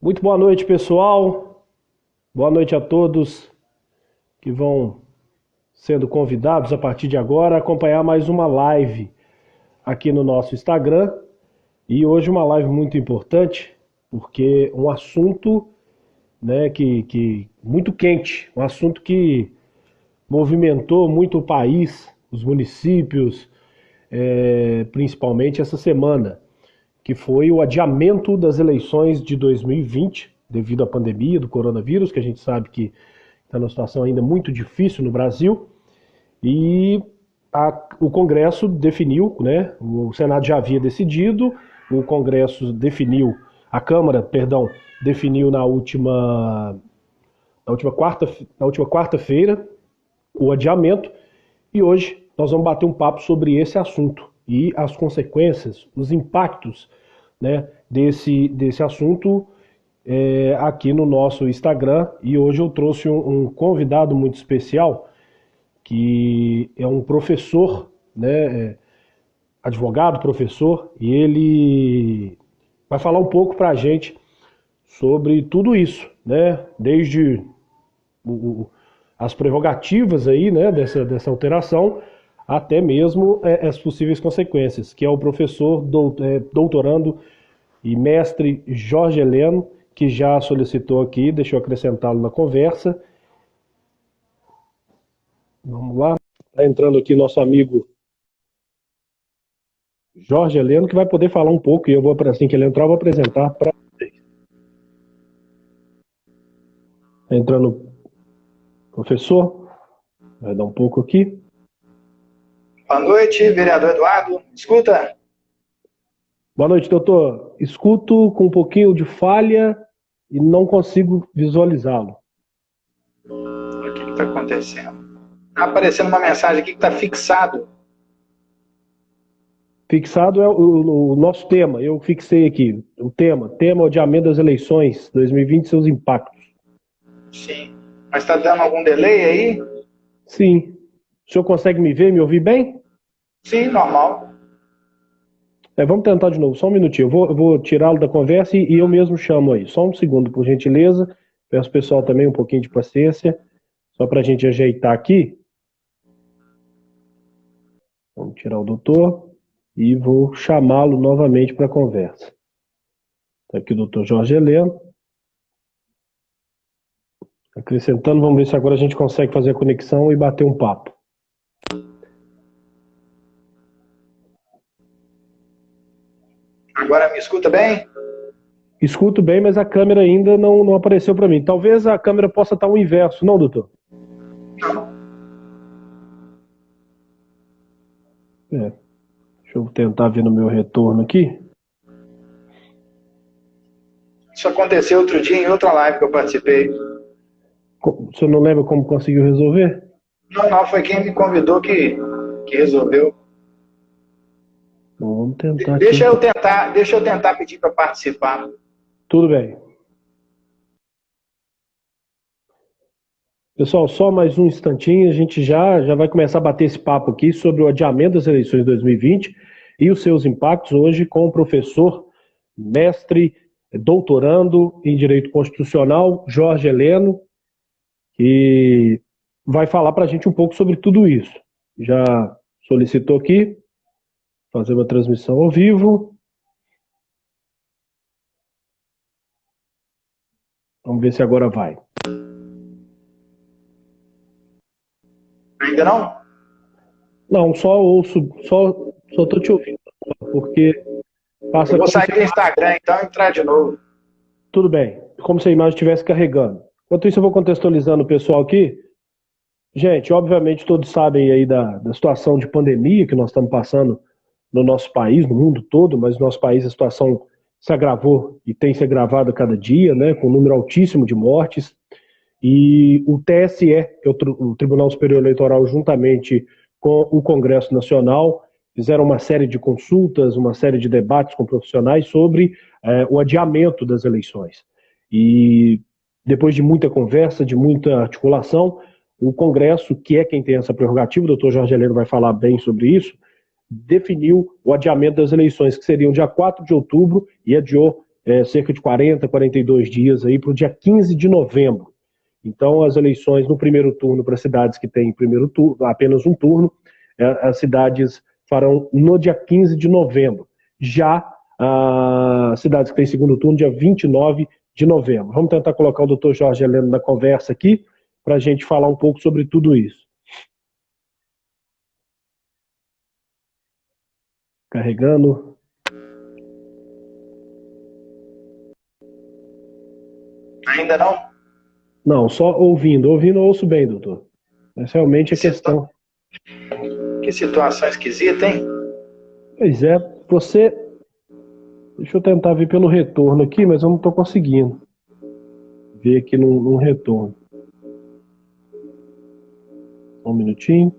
Muito boa noite, pessoal. Boa noite a todos que vão sendo convidados a partir de agora a acompanhar mais uma live aqui no nosso Instagram. E hoje uma live muito importante, porque um assunto, né, que muito quente, um assunto que movimentou muito o país, os municípios, principalmente essa semana, que foi o adiamento das eleições de 2020, devido à pandemia do coronavírus, que a gente sabe que está numa situação ainda muito difícil no Brasil, e o Congresso definiu, né, o Senado já havia decidido, o Congresso definiu, a Câmara, perdão, definiu na última quarta-feira o adiamento, e hoje nós vamos bater um papo sobre esse assunto e as consequências, os impactos, né, desse assunto aqui no nosso Instagram. E hoje eu trouxe um convidado muito especial, que é um professor, né, advogado, professor, e ele vai falar um pouco para a gente sobre tudo isso, né, desde as prerrogativas aí, né, dessa alteração, até mesmo as possíveis consequências, que é o professor doutorando e mestre Jorge Heleno, que já solicitou aqui, deixa eu acrescentá-lo na conversa. Vamos lá, está entrando aqui nosso amigo Jorge Heleno, que vai poder falar um pouco, e eu vou, assim que ele entrar, eu vou apresentar para vocês. Está entrando o professor, vai dar um pouco aqui. Boa noite, vereador Eduardo. Escuta? Boa noite, doutor. Escuto com um pouquinho de falha e não consigo visualizá-lo. O que está acontecendo? Está aparecendo uma mensagem aqui que está fixado. Fixado é o nosso tema, eu fixei aqui. O tema adiamento das eleições 2020 e seus impactos. Sim. Mas está dando algum delay aí? Sim. O senhor consegue me ver, me ouvir bem? Sim, normal. Vamos tentar de novo, só um minutinho. Eu vou tirá-lo da conversa e eu mesmo chamo aí. Só um segundo, por gentileza. Peço ao pessoal também um pouquinho de paciência, só para a gente ajeitar aqui. Vamos tirar o doutor e vou chamá-lo novamente para a conversa. Está aqui o doutor Jorge Heleno. Acrescentando, vamos ver se agora a gente consegue fazer a conexão e bater um papo. Agora me escuta bem? Escuto bem, mas a câmera ainda não apareceu para mim. Talvez a câmera possa estar o inverso, não, doutor? Não. Deixa eu tentar ver no meu retorno aqui. Isso aconteceu outro dia em outra live que eu participei. O senhor não lembra como conseguiu resolver? Não, foi quem me convidou que resolveu. Então, vamos tentar Deixa aqui. eu tentar pedir para participar. Tudo bem. Pessoal, só mais um instantinho, a gente já vai começar a bater esse papo aqui sobre o adiamento das eleições de 2020 e os seus impactos, hoje com o professor, mestre, doutorando em Direito Constitucional, Jorge Heleno, que vai falar para a gente um pouco sobre tudo isso. Já solicitou aqui fazer uma transmissão ao vivo. Vamos ver se agora vai. Ainda não? Não, só ouço, só estou te ouvindo, porque passa. Eu vou sair do Instagram então e entrar de novo. Tudo bem, como se a imagem estivesse carregando. Enquanto isso, eu vou contextualizando o pessoal aqui. Gente, obviamente todos sabem aí da situação de pandemia que nós estamos passando no nosso país, no mundo todo, mas no nosso país a situação se agravou e tem se agravado a cada dia, né, com um número altíssimo de mortes. E o TSE, que é o Tribunal Superior Eleitoral, juntamente com o Congresso Nacional, fizeram uma série de consultas, uma série de debates com profissionais sobre o adiamento das eleições. E depois de muita conversa, de muita articulação, o Congresso, que é quem tem essa prerrogativa, o doutor Jorge Heleno vai falar bem sobre isso, definiu o adiamento das eleições, que seriam dia 4 de outubro, e adiou cerca de 40, 42 dias aí para o dia 15 de novembro. Então, as eleições no primeiro turno para cidades que têm primeiro turno, apenas um turno, as cidades farão no dia 15 de novembro. Já as cidades que têm segundo turno, dia 29 de novembro. Vamos tentar colocar o doutor Jorge Heleno na conversa aqui, para a gente falar um pouco sobre tudo isso. Carregando. Ainda não? Não, só ouvindo. Ouvindo eu ouço bem, doutor. Mas realmente a questão... Que situação esquisita, hein? Pois é, você... Deixa eu tentar ver pelo retorno aqui, mas eu não estou conseguindo ver aqui no retorno. Um minutinho.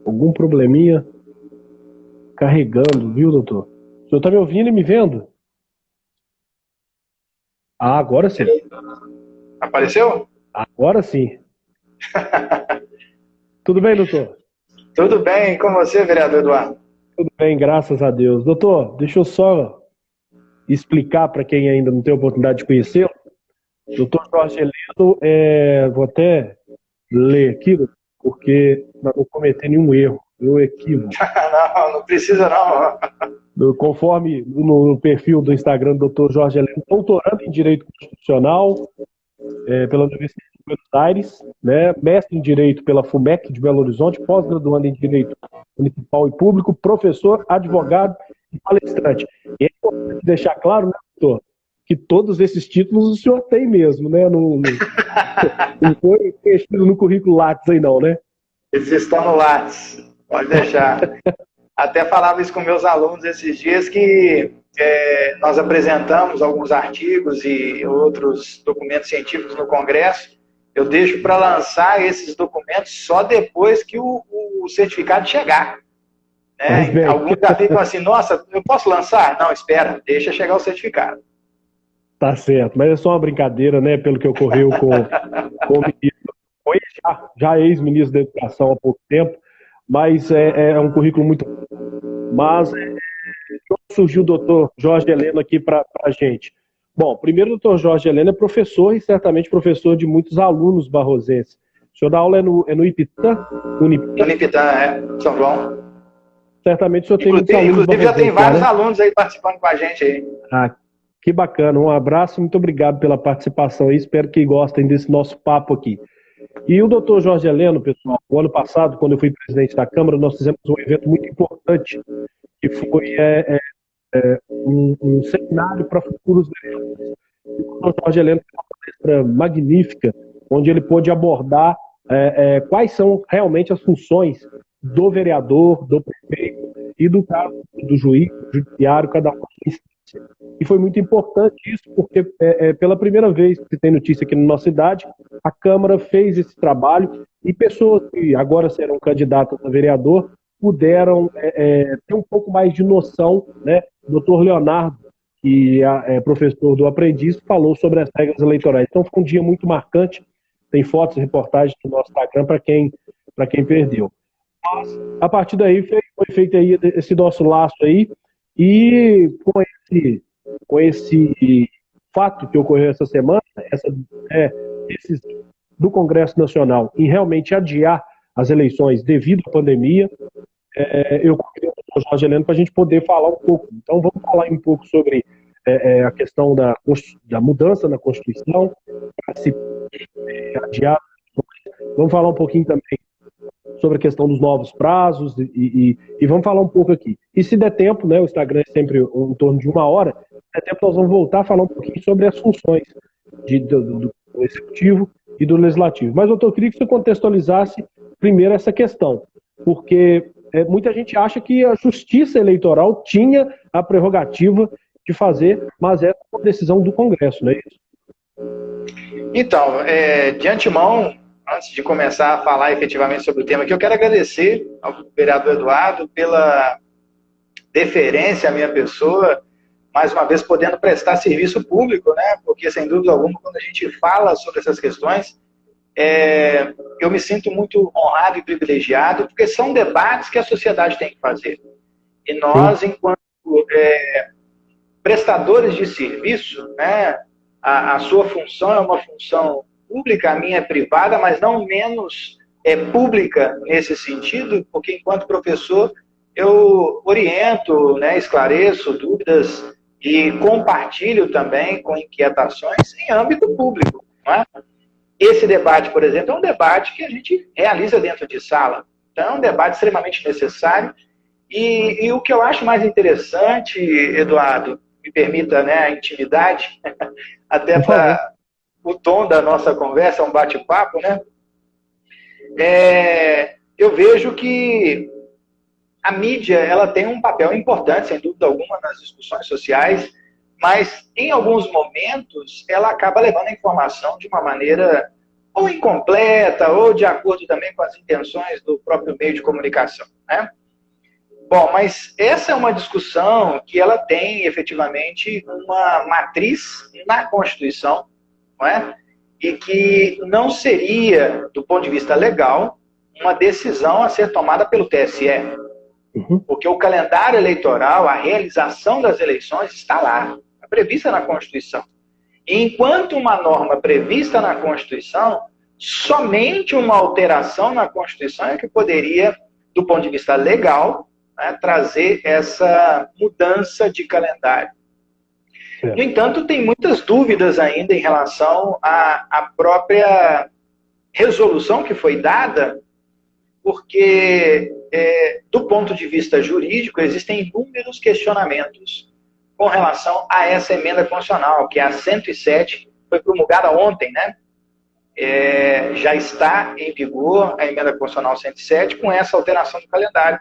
Algum probleminha carregando, viu, doutor? O senhor está me ouvindo e me vendo? Ah, agora sim. Apareceu? Agora sim. Tudo bem, doutor? Tudo bem com você, vereador Eduardo? Tudo bem, graças a Deus. Doutor, deixa eu só explicar para quem ainda não tem oportunidade de conhecê-lo. Doutor Jorge Heleno, vou até ler aqui, porque para não cometer nenhum erro, nenhum equívoco. Não precisa não. Conforme no perfil do Instagram do Dr. Jorge Heleno, doutorando em Direito Constitucional pela Universidade de Buenos Aires, né, mestre em Direito pela FUMEC de Belo Horizonte, pós-graduando em Direito Municipal e Público, professor, advogado e palestrante. E é importante deixar claro, né, doutor, que todos esses títulos o senhor tem mesmo, né? Não foi preenchido no currículo Lattes aí não, né? Eles estão no Lattes, pode deixar. Até falava isso com meus alunos esses dias, que nós apresentamos alguns artigos e outros documentos científicos no Congresso. Eu deixo para lançar esses documentos só depois que o certificado chegar. Né? Alguns já ficam assim, nossa, eu posso lançar? Não, espera, deixa chegar o certificado. Tá certo, mas é só uma brincadeira, né, pelo que ocorreu com o ministro, já ex-ministro da Educação há pouco tempo, mas é um currículo muito... Mas surgiu o doutor Jorge Heleno aqui para a gente. Bom, primeiro o doutor Jorge Heleno é professor e certamente professor de muitos alunos barrosenses. O senhor dá aula é no Ipitã? Unipitã, São João. Certamente o senhor tem muitos alunos inclusive já tem vários alunos aí participando com a gente aí. Ah, que bacana, um abraço, muito obrigado pela participação e espero que gostem desse nosso papo aqui. E o doutor Jorge Heleno, pessoal, o ano passado, quando eu fui presidente da Câmara, nós fizemos um evento muito importante, que foi um seminário para futuros vereadores. O doutor Jorge Heleno fez uma palestra magnífica, onde ele pôde abordar quais são realmente as funções do vereador, do prefeito e do cargo do juiz, do judiciário, cada um com sua instância. E foi muito importante isso, porque pela primeira vez que tem notícia aqui na nossa cidade, a Câmara fez esse trabalho e pessoas que agora serão candidatas a vereador puderam ter um pouco mais de noção, né? O doutor Leonardo, que é professor do Aprendiz, falou sobre as regras eleitorais. Então foi um dia muito marcante, tem fotos e reportagens no nosso Instagram para quem perdeu. Mas, a partir daí foi feito aí esse nosso laço aí, e com esse fato que ocorreu essa semana, esses do Congresso Nacional, em realmente adiar as eleições devido à pandemia, eu convidei o doutor Jorge Heleno para a gente poder falar um pouco. Então vamos falar um pouco sobre a questão da mudança na Constituição, para se adiar. Vamos falar um pouquinho também sobre a questão dos novos prazos e vamos falar um pouco aqui. E se der tempo, né, o Instagram é sempre em torno de 1 hora, se der tempo nós vamos voltar a falar um pouquinho sobre as funções do Executivo e do Legislativo. Mas, doutor, eu queria que você contextualizasse primeiro essa questão, porque muita gente acha que a Justiça Eleitoral tinha a prerrogativa de fazer, mas é uma decisão do Congresso, não é isso? Então, de antemão, antes de começar a falar efetivamente sobre o tema aqui, eu quero agradecer ao vereador Eduardo pela deferência à minha pessoa, mais uma vez podendo prestar serviço público, né? Porque, sem dúvida alguma, quando a gente fala sobre essas questões, eu me sinto muito honrado e privilegiado, porque são debates que a sociedade tem que fazer. E nós, enquanto prestadores de serviço, né, a sua função é uma função pública, a minha é privada, mas não menos pública nesse sentido, porque enquanto professor eu oriento, né, esclareço dúvidas e compartilho também com inquietações em âmbito público. Não é? Esse debate, por exemplo, é um debate que a gente realiza dentro de sala. Então, é um debate extremamente necessário. E o que eu acho mais interessante, Eduardo, me permita, né, a intimidade, até para o tom da nossa conversa, um bate-papo, né? Eu vejo que a mídia ela tem um papel importante, sem dúvida alguma, nas discussões sociais, mas em alguns momentos ela acaba levando a informação de uma maneira ou incompleta, ou de acordo também com as intenções do próprio meio de comunicação, né? Bom, mas essa é uma discussão que ela tem efetivamente uma matriz na Constituição, não é? E que não seria, do ponto de vista legal, uma decisão a ser tomada pelo TSE. Porque o calendário eleitoral, a realização das eleições está lá, é prevista na Constituição. E enquanto uma norma prevista na Constituição, somente uma alteração na Constituição é que poderia, do ponto de vista legal, né, trazer essa mudança de calendário. No entanto, tem muitas dúvidas ainda em relação à própria resolução que foi dada, porque, do ponto de vista jurídico, existem inúmeros questionamentos com relação a essa emenda constitucional, que é a 107, foi promulgada ontem, né? Já está em vigor a emenda constitucional 107 com essa alteração do calendário.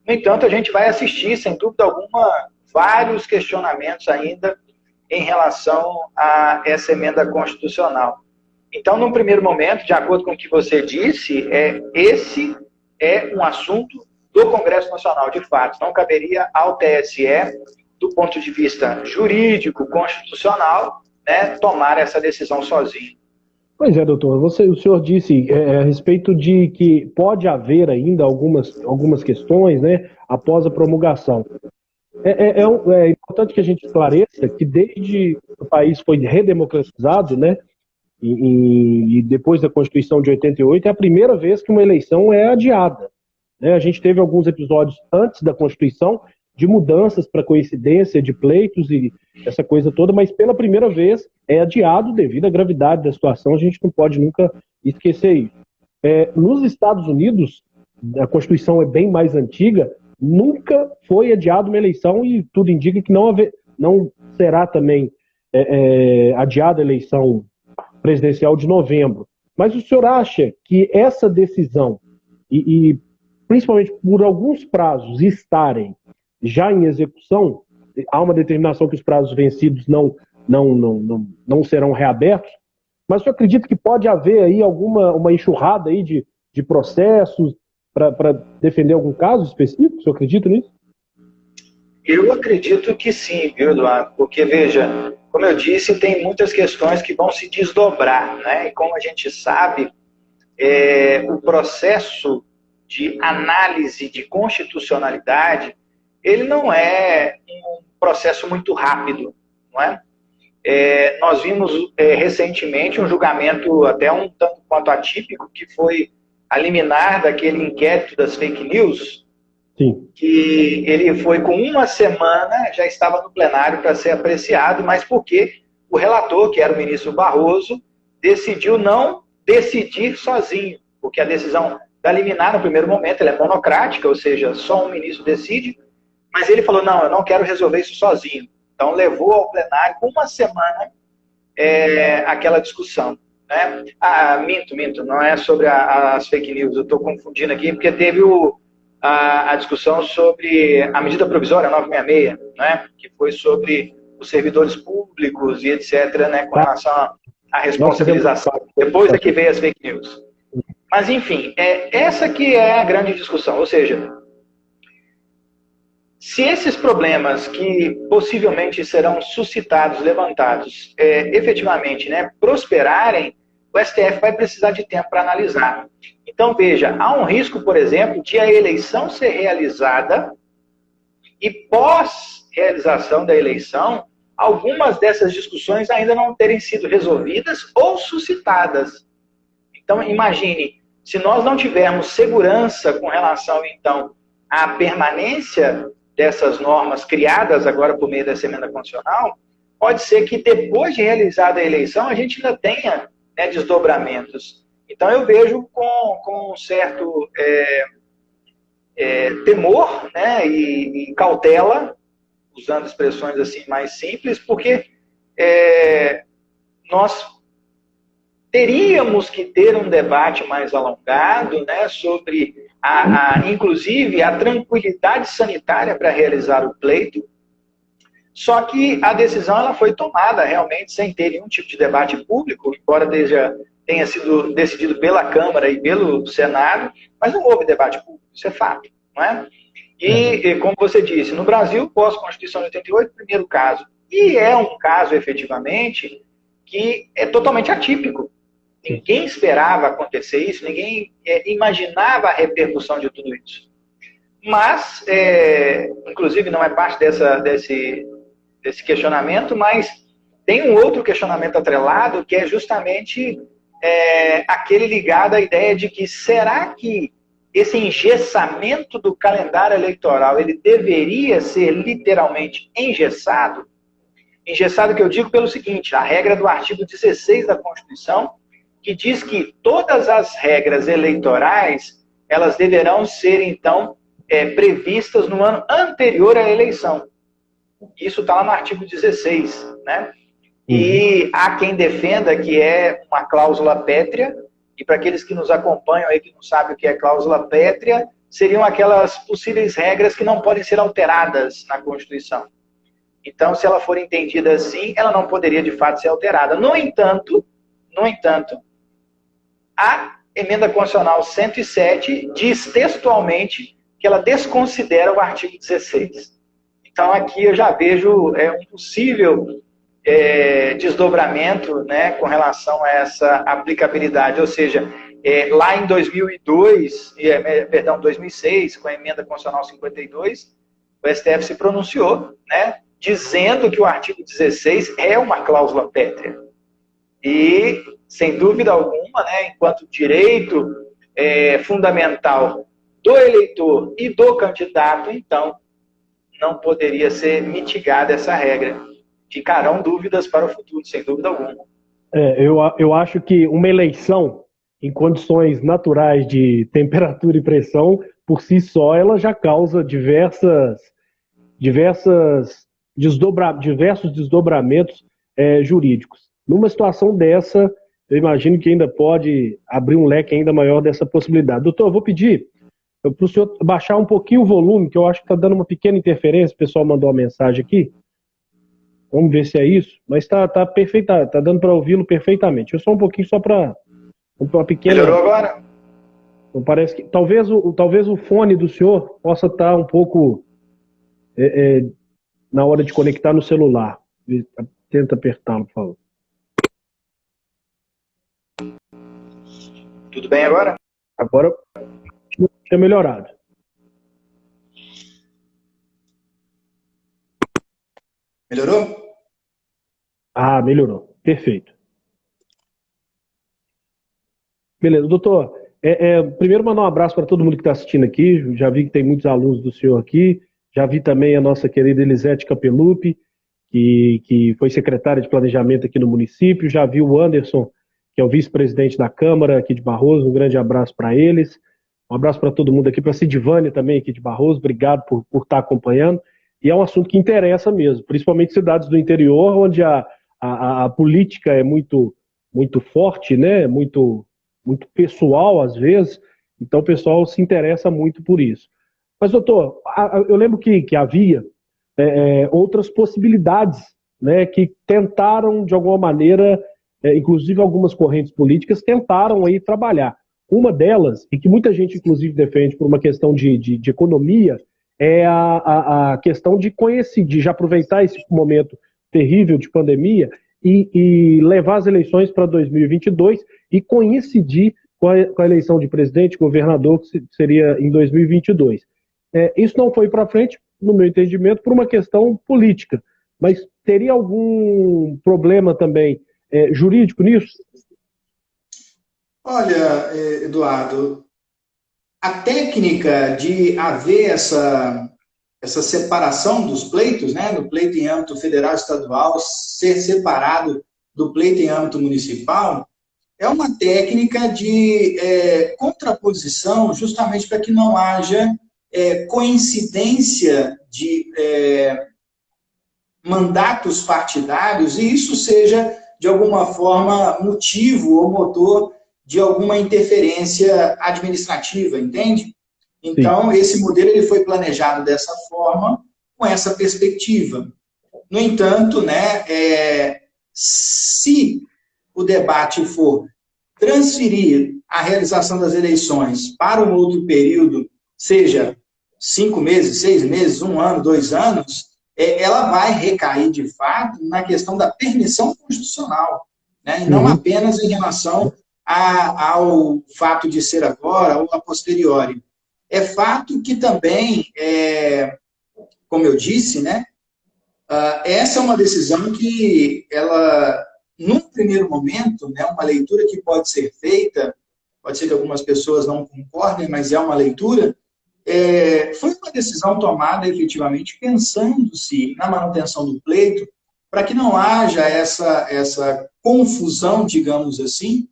No entanto, a gente vai assistir, sem dúvida alguma, vários questionamentos ainda em relação a essa emenda constitucional. Então, num primeiro momento, de acordo com o que você disse, esse é um assunto do Congresso Nacional, de fato. Não caberia ao TSE, do ponto de vista jurídico, constitucional, né, tomar essa decisão sozinho. Pois é, doutor. O senhor disse a respeito de que pode haver ainda algumas questões, né, após a promulgação. É importante que a gente esclareça que desde que o país foi redemocratizado, né, e depois da Constituição de 88, é a primeira vez que uma eleição é adiada. Né? A gente teve alguns episódios antes da Constituição de mudanças para coincidência de pleitos e essa coisa toda, mas pela primeira vez é adiado devido à gravidade da situação, a gente não pode nunca esquecer isso. Nos Estados Unidos, a Constituição é bem mais antiga, nunca foi adiada uma eleição e tudo indica que não será também adiada a eleição presidencial de novembro. Mas o senhor acha que essa decisão, e principalmente por alguns prazos estarem já em execução, há uma determinação que os prazos vencidos não serão reabertos, mas o senhor acredita que pode haver aí uma enxurrada aí de processos para defender algum caso específico? O senhor acredita nisso? Eu acredito que sim, viu, Eduardo? Porque, veja, como eu disse, tem muitas questões que vão se desdobrar, né? E como a gente sabe, o processo de análise de constitucionalidade, ele não é um processo muito rápido, não é? Nós vimos recentemente um julgamento até um tanto quanto atípico, que foi a liminar daquele inquérito das fake news. Sim. Que ele foi com uma semana, já estava no plenário para ser apreciado, mas porque o relator, que era o ministro Barroso, decidiu não decidir sozinho, porque a decisão da liminar, no primeiro momento, ela é monocrática, ou seja, só um ministro decide, mas ele falou, não, eu não quero resolver isso sozinho. Então, levou ao plenário, com uma semana, aquela discussão. Né? Minto, não é sobre as fake news, eu estou confundindo aqui, porque teve a discussão sobre a medida provisória 966, né? Que foi sobre os servidores públicos e etc., né? Com relação à responsabilização, depois é que veio as fake news. Mas, enfim, essa que é a grande discussão, ou seja, Se esses problemas que possivelmente serão suscitados, levantados, efetivamente, né, prosperarem, o STF vai precisar de tempo para analisar. Então, veja, há um risco, por exemplo, de a eleição ser realizada e pós-realização da eleição, algumas dessas discussões ainda não terem sido resolvidas ou suscitadas. Então, imagine, se nós não tivermos segurança com relação, então, à permanência dessas normas criadas agora por meio dessa emenda constitucional, pode ser que depois de realizada a eleição a gente ainda tenha, né, desdobramentos. Então eu vejo com um certo temor, né, e cautela, usando expressões assim mais simples, porque nós teríamos que ter um debate mais alongado, né, sobre inclusive a tranquilidade sanitária para realizar o pleito. Só que a decisão ela foi tomada realmente sem ter nenhum tipo de debate público, embora tenha sido decidido pela Câmara e pelo Senado, mas não houve debate público, isso é fato, não é? E como você disse, no Brasil, pós-Constituição de 88, primeiro caso, e é um caso efetivamente que é totalmente atípico. Ninguém esperava acontecer isso, ninguém imaginava a repercussão de tudo isso. Mas, inclusive não é parte desse questionamento, mas tem um outro questionamento atrelado, que é justamente aquele ligado à ideia de que será que esse engessamento do calendário eleitoral ele deveria ser literalmente engessado? Engessado que eu digo pelo seguinte, a regra do artigo 16 da Constituição, que diz que todas as regras eleitorais, elas deverão ser, então, previstas no ano anterior à eleição. Isso está lá no artigo 16, né? E há quem defenda que é uma cláusula pétrea, e para aqueles que nos acompanham aí que não sabem o que é cláusula pétrea, seriam aquelas possíveis regras que não podem ser alteradas na Constituição. Então, se ela for entendida assim, ela não poderia de fato ser alterada. No entanto, a emenda constitucional 107 diz textualmente que ela desconsidera o artigo 16. Então, aqui eu já vejo um possível desdobramento, né, com relação a essa aplicabilidade. Ou seja, lá em 2006, com a emenda constitucional 52, o STF se pronunciou, né, dizendo que o artigo 16 é uma cláusula pétrea. E, sem dúvida alguma, né, enquanto direito fundamental do eleitor e do candidato, então, não poderia ser mitigada essa regra. Ficarão dúvidas para o futuro, sem dúvida alguma. Eu acho que uma eleição em condições naturais de temperatura e pressão, por si só, ela já causa diversos desdobramentos jurídicos. Numa situação dessa, eu imagino que ainda pode abrir um leque ainda maior dessa possibilidade. Doutor, eu vou pedir para o senhor baixar um pouquinho o volume, que eu acho que está dando uma pequena interferência, o pessoal mandou uma mensagem aqui. Vamos ver se é isso, mas está perfeito, está dando para ouvi-lo perfeitamente. Eu só um pouquinho, só para uma pequena... Melhorou agora? Então, parece que talvez o fone do senhor possa estar um pouco na hora de conectar no celular. Tenta apertá-lo, por favor. Tudo bem agora? Agora tinha melhorado. Melhorou? Ah, melhorou. Perfeito. Beleza, doutor. Primeiro mandar um abraço para todo mundo que está assistindo aqui. Já vi que tem muitos alunos do senhor aqui. Já vi também a nossa querida Elisete Campelupi, que foi secretária de planejamento aqui no município. Já vi o Anderson, que é o vice-presidente da Câmara aqui de Barroso. Um grande abraço para eles. Um abraço para todo mundo aqui, para a Sidivânia também aqui de Barroso. Obrigado por estar acompanhando. E é um assunto que interessa mesmo, principalmente cidades do interior, onde a política é muito forte, né? Muito pessoal, às vezes. Então, o pessoal se interessa muito por isso. Mas, doutor, eu lembro que havia outras possibilidades, né, que tentaram, de alguma maneira, inclusive algumas correntes políticas, tentaram aí trabalhar. Uma delas, e que muita gente, inclusive, defende por uma questão de economia, é a questão de coincidir, de aproveitar esse momento terrível de pandemia e levar as eleições para 2022 e coincidir com a eleição de presidente, governador, que seria em 2022. Isso não foi para frente, no meu entendimento, por uma questão política. Mas teria algum problema também jurídico nisso? Olha, Eduardo, a técnica de haver essa separação dos pleitos, né, do pleito em âmbito federal e estadual, ser separado do pleito em âmbito municipal, é uma técnica de contraposição, justamente para que não haja coincidência de mandatos partidários e isso seja, de alguma forma, motivo ou motor de alguma interferência administrativa, entende? Então, sim, esse modelo ele foi planejado dessa forma, com essa perspectiva. No entanto, né, se o debate for transferir a realização das eleições para um outro período, seja 5 meses, 6 meses, 1 ano, 2 anos, ela vai recair, de fato, na questão da permissão constitucional, né, e não apenas em relação ao fato de ser agora ou a posteriori. É fato que também, como eu disse, né, essa é uma decisão que ela, num primeiro momento, né, uma leitura que pode ser feita, pode ser que algumas pessoas não concordem, mas é uma leitura, foi uma decisão tomada efetivamente pensando-se na manutenção do pleito, para que não haja essa confusão, digamos assim,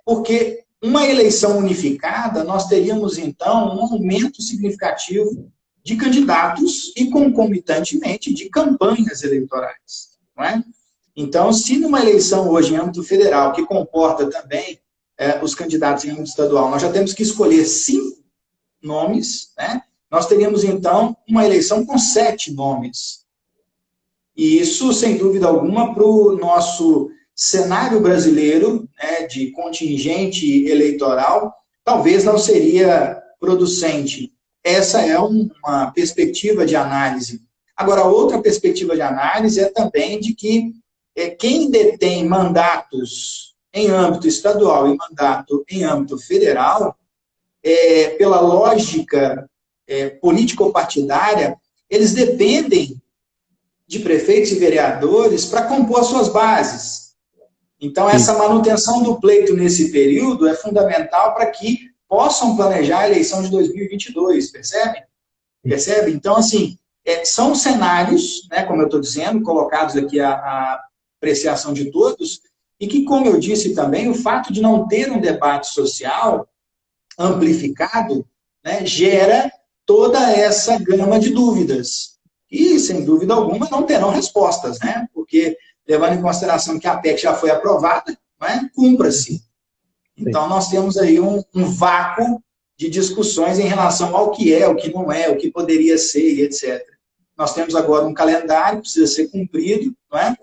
porque uma eleição unificada, nós teríamos, então, um aumento significativo de candidatos e, concomitantemente, de campanhas eleitorais. Não é? Então, se numa eleição hoje em âmbito federal, que comporta também os candidatos em âmbito estadual, nós já temos que escolher 5 nomes, né? Nós teríamos, então, uma eleição com 7 nomes. E isso, sem dúvida alguma, para o nosso cenário brasileiro, né, de contingente eleitoral, talvez não seria producente. Essa é uma perspectiva de análise. Agora, outra perspectiva de análise é também de que quem detém mandatos em âmbito estadual e mandato em âmbito federal, pela lógica político-partidária, eles dependem de prefeitos e vereadores para compor suas bases. Então, essa manutenção do pleito nesse período é fundamental para que possam planejar a eleição de 2022, percebe? Percebe? Então, assim, são cenários, né, como eu estou dizendo, colocados aqui à apreciação de todos, e que, como eu disse também, o fato de não ter um debate social amplificado, né, gera toda essa gama de dúvidas. E, sem dúvida alguma, não terão respostas, né? Porque, levando em consideração que a PEC já foi aprovada, né, cumpra-se. Então, nós temos aí um vácuo de discussões em relação ao que é, o que não é, o que poderia ser, etc. Nós temos agora um calendário que precisa ser cumprido, não é?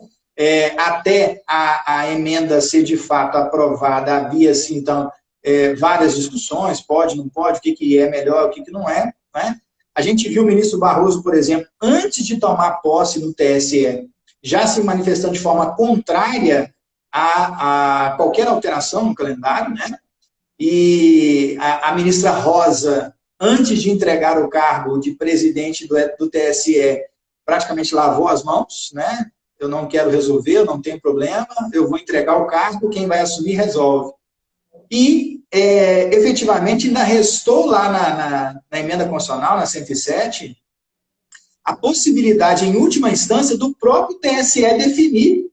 Até a emenda ser de fato aprovada, havia-se, então, várias discussões, pode, não pode, o que é melhor, o que não é, não é? A gente viu o ministro Barroso, por exemplo, antes de tomar posse no TSE, já se manifestando de forma contrária a qualquer alteração no calendário, né? E a ministra Rosa, antes de entregar o cargo de presidente do TSE, praticamente lavou as mãos, né? Eu não quero resolver, eu não tenho problema, eu vou entregar o cargo, quem vai assumir resolve. E, efetivamente, ainda restou lá na emenda constitucional, na 107, a possibilidade, em última instância, do próprio TSE definir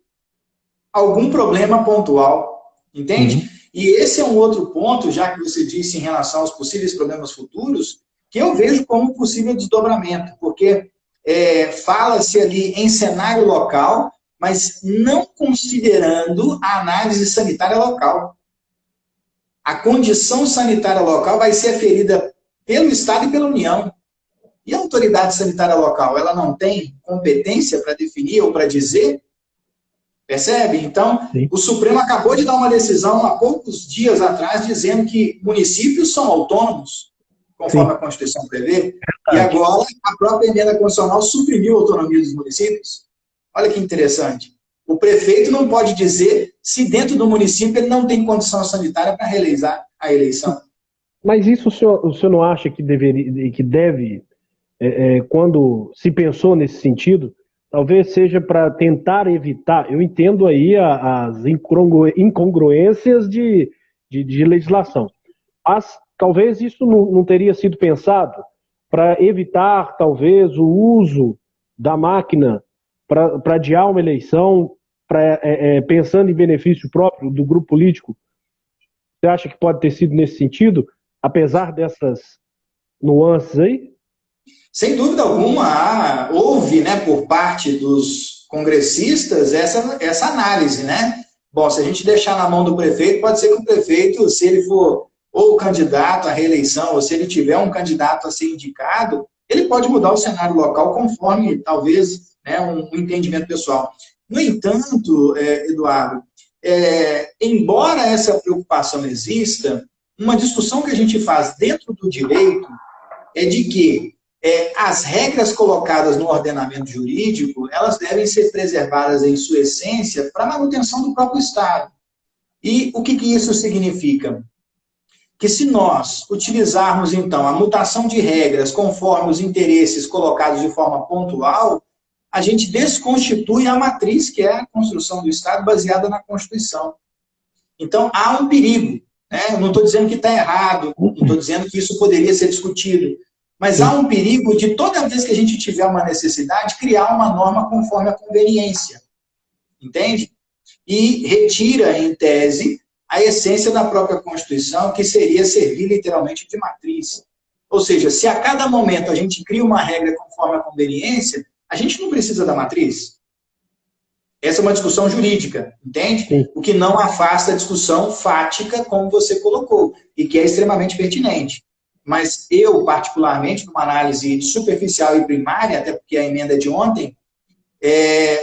algum problema pontual, entende? E esse é um outro ponto, já que você disse em relação aos possíveis problemas futuros, que eu vejo como possível desdobramento, porque fala-se ali em cenário local, mas não considerando a análise sanitária local. A condição sanitária local vai ser aferida pelo Estado e pela União. E a autoridade sanitária local, ela não tem competência para definir ou para dizer? Percebe? Então, sim, o Supremo acabou de dar uma decisão há poucos dias atrás dizendo que municípios são autônomos. conforme Sim. a Constituição prevê, e agora a própria emenda constitucional suprimiu a autonomia dos municípios. Olha que interessante. O prefeito não pode dizer se dentro do município ele não tem condição sanitária para realizar a eleição. Mas isso o senhor não acha que deveria, que deve, quando se pensou nesse sentido, talvez seja para tentar evitar, eu entendo aí as incongruências de legislação, mas talvez isso não teria sido pensado para evitar, talvez, o uso da máquina para adiar uma eleição, pensando em benefício próprio do grupo político. Você acha que pode ter sido nesse sentido, apesar dessas nuances aí? Sem dúvida alguma, houve, né, por parte dos congressistas essa análise, né? Bom, se a gente deixar na mão do prefeito, pode ser que o prefeito, se ele for ou candidato à reeleição, ou se ele tiver um candidato a ser indicado, ele pode mudar o cenário local conforme, talvez, né, um entendimento pessoal. No entanto, Eduardo, embora essa preocupação exista, uma discussão que a gente faz dentro do direito é de que as regras colocadas no ordenamento jurídico, elas devem ser preservadas em sua essência para a manutenção do próprio Estado. E o que isso significa? Que se nós utilizarmos, então, a mutação de regras conforme os interesses colocados de forma pontual, a gente desconstitui a matriz, que é a construção do Estado baseada na Constituição. Então, há um perigo. Eu não estou dizendo que está errado, não estou dizendo que isso poderia ser discutido, mas há um perigo de, toda vez que a gente tiver uma necessidade, criar uma norma conforme a conveniência. Entende? E retira, em tese, a essência da própria Constituição, que seria servir literalmente de matriz. Ou seja, se a cada momento a gente cria uma regra conforme a conveniência, a gente não precisa da matriz. Essa é uma discussão jurídica, entende? Sim. O que não afasta a discussão fática, como você colocou, e que é extremamente pertinente. Mas eu, particularmente, numa análise superficial e primária, até porque a emenda é de ontem,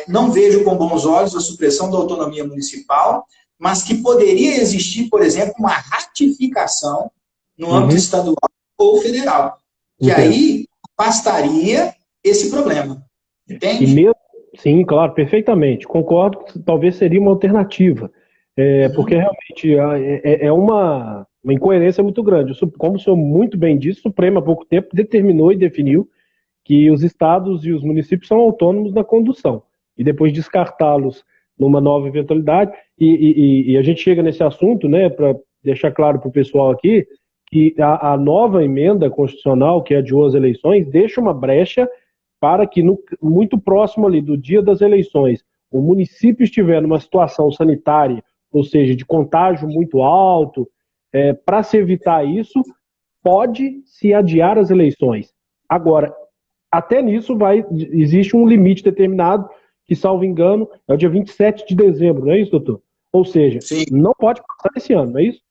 não vejo com bons olhos a supressão da autonomia municipal, mas que poderia existir, por exemplo, uma ratificação no âmbito estadual ou federal, que aí afastaria esse problema. Entende? Sim, claro, perfeitamente. Concordo que talvez seria uma alternativa. Porque realmente é uma incoerência muito grande. Como o senhor muito bem disse, o Supremo há pouco tempo determinou e definiu que os estados e os municípios são autônomos na condução. E depois descartá-los numa nova eventualidade. E a gente chega nesse assunto, né, para deixar claro para o pessoal aqui, que a nova emenda constitucional, que adiou as eleições, deixa uma brecha para que, muito próximo ali do dia das eleições, o município estiver numa situação sanitária, ou seja, de contágio muito alto, para se evitar isso, pode se adiar as eleições. Agora, até nisso existe um limite determinado, que, salvo engano, é o dia 27 de dezembro, não é isso, doutor? Ou seja, Sim. Não pode passar esse ano, não é isso?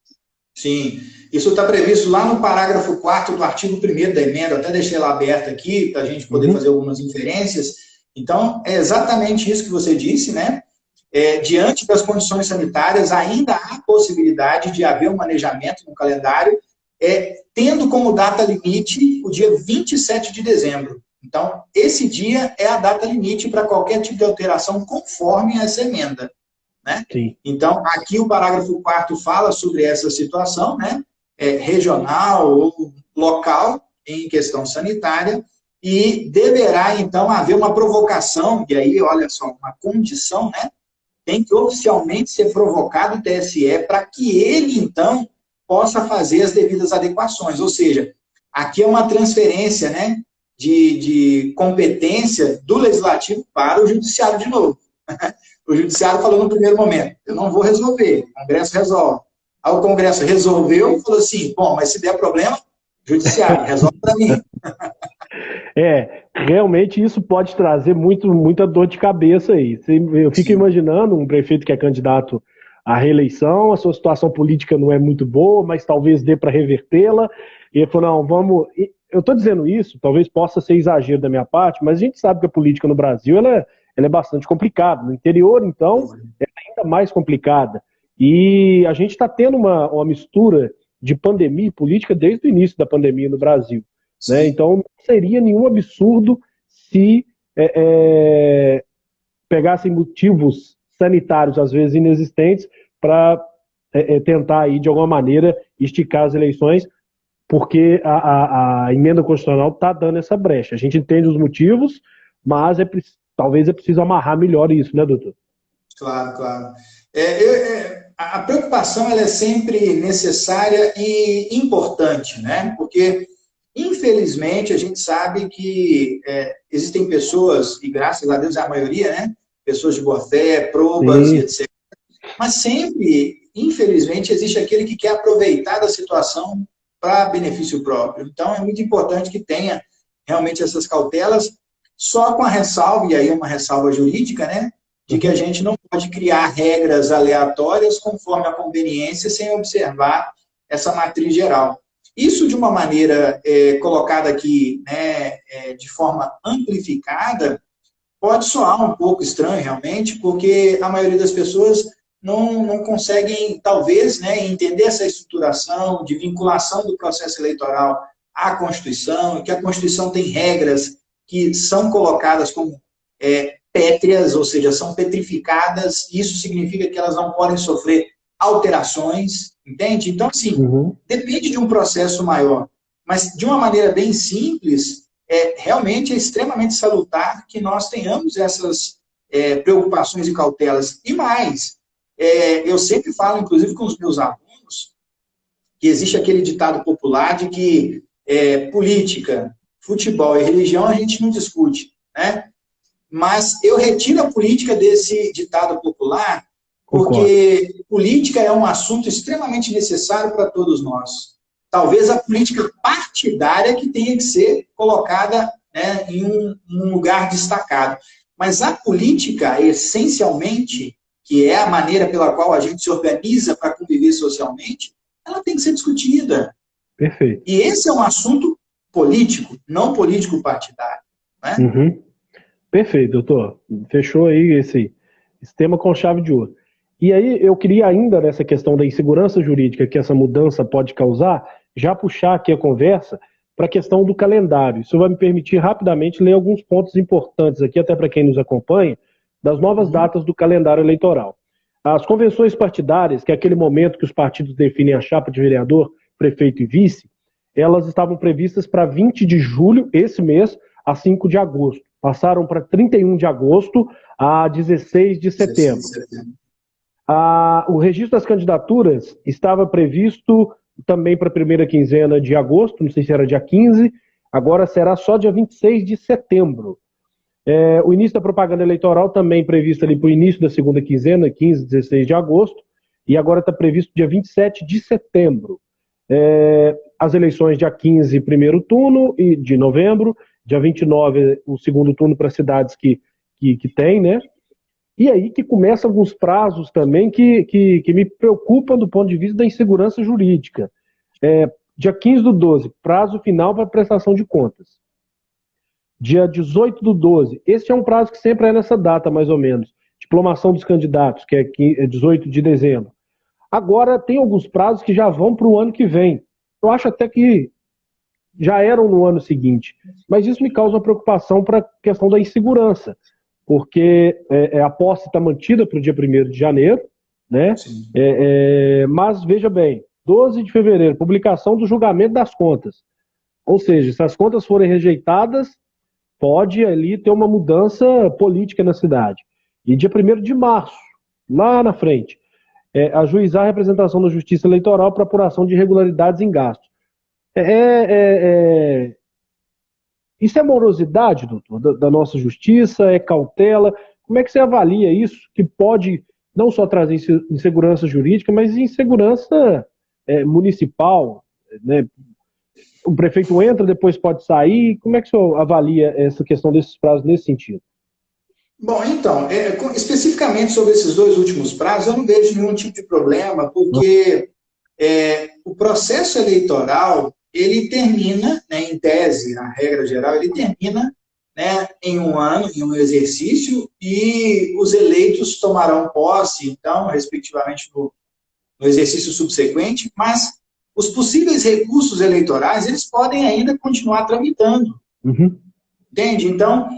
Sim, isso está previsto lá no parágrafo 4º do artigo 1º da emenda, até deixei ela aberta aqui, para a gente poder fazer algumas inferências. Então, é exatamente isso que você disse, né? Diante das condições sanitárias, ainda há possibilidade de haver um manejamento no calendário, tendo como data limite o dia 27 de dezembro. Então, esse dia é a data limite para qualquer tipo de alteração conforme essa emenda. Né? Então, aqui o parágrafo 4º fala sobre essa situação, né? Regional ou local em questão sanitária, e deverá, então, haver uma provocação, e aí, olha só, uma condição, né? Tem que oficialmente ser provocado o TSE para que ele, então, possa fazer as devidas adequações. Ou seja, aqui é uma transferência, né, de competência do Legislativo para o Judiciário de novo. O Judiciário falou no primeiro momento, eu não vou resolver, o Congresso resolve. Aí o Congresso resolveu e falou assim, bom, mas se der problema, Judiciário, resolve para mim. Realmente isso pode trazer muita dor de cabeça aí. Eu fico imaginando um prefeito que é candidato à reeleição, a sua situação política não é muito boa, mas talvez dê para revertê-la. E ele falou, não, vamos... Eu estou dizendo isso, talvez possa ser exagero da minha parte, mas a gente sabe que a política no Brasil ela é bastante complicada. No interior, então, é ainda mais complicada. E a gente está tendo uma mistura de pandemia e política desde o início da pandemia no Brasil, né? Então, não seria nenhum absurdo se pegassem motivos sanitários, às vezes inexistentes, para tentar, aí, de alguma maneira, esticar as eleições, porque a emenda constitucional está dando essa brecha. A gente entende os motivos, mas talvez é preciso amarrar melhor isso, né, doutor? Claro, claro. A preocupação ela é sempre necessária e importante, né? Porque, infelizmente, a gente sabe que existem pessoas, e graças a Deus é a maioria, né? Pessoas de boa fé, probas, etc. Mas sempre, infelizmente, existe aquele que quer aproveitar da situação para benefício próprio. Então, é muito importante que tenha realmente essas cautelas, só com a ressalva, e aí uma ressalva jurídica, né? De que a gente não pode criar regras aleatórias conforme a conveniência, sem observar essa matriz geral. Isso, de uma maneira colocada aqui, né, de forma amplificada, pode soar um pouco estranho, realmente, porque a maioria das pessoas não conseguem, talvez, né, entender essa estruturação de vinculação do processo eleitoral à Constituição, que a Constituição tem regras que são colocadas como pétreas, ou seja, são petrificadas, isso significa que elas não podem sofrer alterações, entende? Então, assim, depende de um processo maior, mas de uma maneira bem simples, realmente é extremamente salutar que nós tenhamos essas preocupações e cautelas. E mais, eu sempre falo, inclusive com os meus alunos, que existe aquele ditado popular de que política, futebol e religião a gente não discute, né? Mas eu retiro a política desse ditado popular, porque política é um assunto extremamente necessário para todos nós. Talvez a política partidária que tenha que ser colocada, né, em um lugar destacado. Mas a política, essencialmente, que é a maneira pela qual a gente se organiza para conviver socialmente, ela tem que ser discutida. Perfeito. E esse é um assunto político, não político partidário, né? Perfeito, doutor. Fechou aí esse tema com chave de ouro. E aí eu queria ainda, nessa questão da insegurança jurídica que essa mudança pode causar, já puxar aqui a conversa para a questão do calendário. Isso vai me permitir rapidamente ler alguns pontos importantes aqui, até para quem nos acompanha, das novas datas do calendário eleitoral. As convenções partidárias, que é aquele momento que os partidos definem a chapa de vereador, prefeito e vice, elas estavam previstas para 20 de julho, esse mês, a 5 de agosto. Passaram para 31 de agosto a 16 de setembro. O registro das candidaturas estava previsto também para a primeira quinzena de agosto, não sei se era dia 15, agora será só dia 26 de setembro. O início da propaganda eleitoral também previsto ali para o início da segunda quinzena, 15, 16 de agosto, e agora está previsto dia 27 de setembro. As eleições dia 15, primeiro turno de novembro, dia 29, o segundo turno para cidades que tem, né? E aí que começam alguns prazos também que me preocupam do ponto de vista da insegurança jurídica. Dia 15/12, prazo final para prestação de contas. Dia 18/12, esse é um prazo que sempre é nessa data, mais ou menos. Diplomação dos candidatos, que é 18 de dezembro. Agora, tem alguns prazos que já vão para o ano que vem. Eu acho até que já eram no ano seguinte. Mas isso me causa uma preocupação para a questão da insegurança, porque a posse está mantida para o dia 1º de janeiro, né? Mas, veja bem, 12 de fevereiro, publicação do julgamento das contas. Ou seja, se as contas forem rejeitadas, pode ali ter uma mudança política na cidade. E dia 1º de março, lá na frente, ajuizar a representação da Justiça Eleitoral para apuração de irregularidades em gastos. Isso é morosidade, doutor, da nossa justiça? É cautela? Como é que você avalia isso, que pode não só trazer insegurança jurídica, mas insegurança municipal, né? O prefeito entra, depois pode sair. Como é que o senhor avalia essa questão desses prazos nesse sentido? Bom, então, especificamente sobre esses dois últimos prazos, eu não vejo nenhum tipo de problema, porque o processo eleitoral, ele termina, né, em tese, na regra geral, ele termina, né, em um ano, em um exercício, e os eleitos tomarão posse, então, respectivamente, no exercício subsequente, mas os possíveis recursos eleitorais, eles podem ainda continuar tramitando. Uhum. Entende? Então,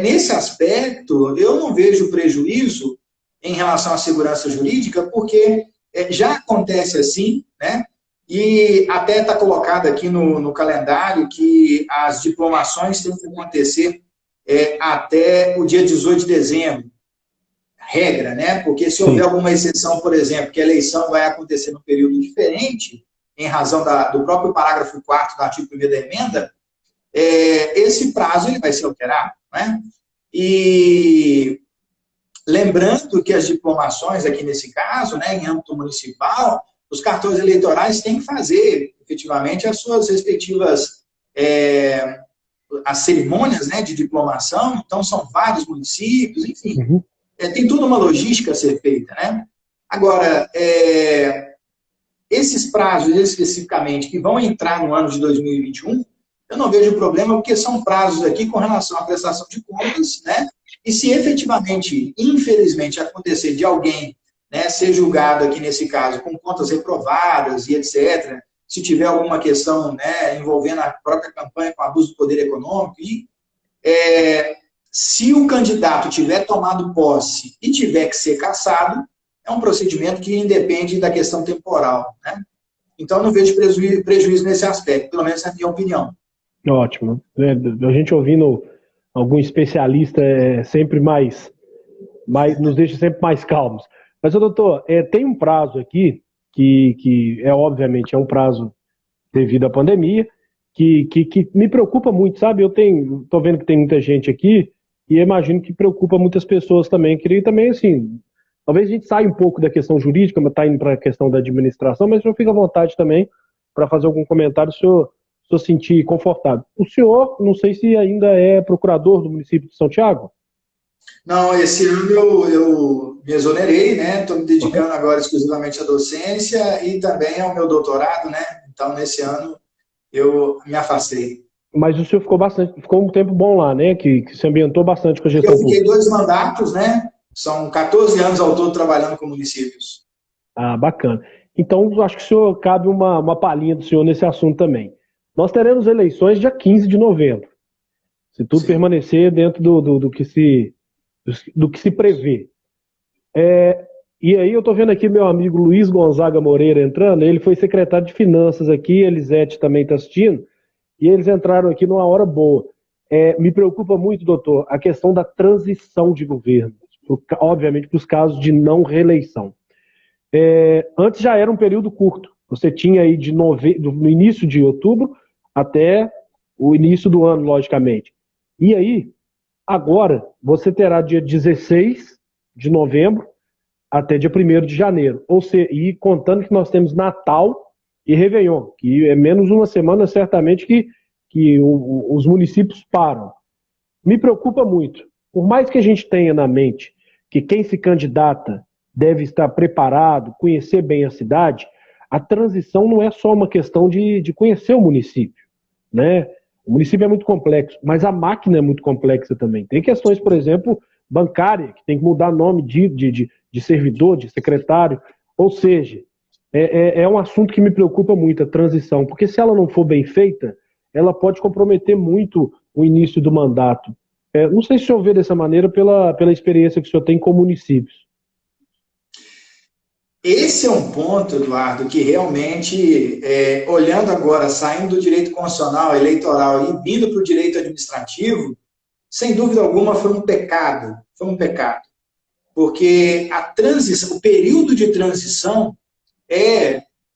nesse aspecto, eu não vejo prejuízo em relação à segurança jurídica, porque já acontece assim, né? E até está colocado aqui no calendário que as diplomações têm que acontecer até o dia 18 de dezembro. Regra, né? Porque se houver alguma exceção, por exemplo, que a eleição vai acontecer num período diferente, em razão do próprio parágrafo 4º do artigo 1º da emenda, esse prazo ele vai ser alterado, né? E lembrando que as diplomações, aqui nesse caso, né, em âmbito municipal, os cartórios eleitorais têm que fazer, efetivamente, as suas respectivas as cerimônias, né, de diplomação, então são vários municípios, enfim, tem toda uma logística a ser feita, né? Agora, esses prazos especificamente que vão entrar no ano de 2021, eu não vejo problema, porque são prazos aqui com relação à prestação de contas, né? E se efetivamente, infelizmente, acontecer de alguém, né, ser julgado aqui nesse caso com contas reprovadas e etc., se tiver alguma questão, né, envolvendo a própria campanha com abuso do poder econômico, e se o candidato tiver tomado posse e tiver que ser cassado, é um procedimento que independe da questão temporal, né? Então, eu não vejo prejuízo nesse aspecto, pelo menos na minha opinião. Ótimo. A gente ouvindo algum especialista sempre mais nos deixa sempre mais calmos. Mas, doutor, tem um prazo aqui, que obviamente é um prazo devido à pandemia, que me preocupa muito, sabe? Estou vendo que tem muita gente aqui, e imagino que preocupa muitas pessoas também. Queria também, assim, talvez a gente saia um pouco da questão jurídica, mas está indo para a questão da administração, mas o senhor fica à vontade também para fazer algum comentário, se o senhor sentir confortável. O senhor, não sei se ainda é procurador do município de São Tiago? Não, esse ano eu me exonerei, né? Estou me dedicando agora exclusivamente à docência e também ao meu doutorado, né? Então, nesse ano, eu me afastei. Mas o senhor ficou um tempo bom lá, né? Que se ambientou bastante com a gestão pública. Eu fiquei 2 mandatos, né? São 14 anos ao todo trabalhando com municípios. Ah, bacana. Então, acho que o senhor cabe uma palhinha do senhor nesse assunto também. Nós teremos eleições dia 15 de novembro. Se tudo permanecer dentro do que se prevê. E aí eu estou vendo aqui meu amigo Luiz Gonzaga Moreira entrando, ele foi secretário de Finanças aqui, Elisete também está assistindo, e eles entraram aqui numa hora boa. Me preocupa muito, doutor, a questão da transição de governo, obviamente para os casos de não reeleição. Antes já era um período curto, você tinha aí no início de outubro até o início do ano, logicamente. E aí, agora, você terá dia 16 de novembro até dia 1º de janeiro. Ou seja, e contando que nós temos Natal e Réveillon, que é menos uma semana, certamente, que os municípios param. Me preocupa muito. Por mais que a gente tenha na mente que quem se candidata deve estar preparado, conhecer bem a cidade, a transição não é só uma questão de conhecer o município, né? O município é muito complexo, mas a máquina é muito complexa também. Tem questões, por exemplo, bancária, que tem que mudar nome de servidor, de secretário. Ou seja, é um assunto que me preocupa muito, a transição, porque se ela não for bem feita, ela pode comprometer muito o início do mandato. Não sei se o senhor vê dessa maneira pela experiência que o senhor tem com municípios. Esse é um ponto, Eduardo, que realmente, olhando agora, saindo do direito constitucional, eleitoral e vindo para o direito administrativo, sem dúvida alguma foi um pecado. Foi um pecado. Porque a transição, o período de transição,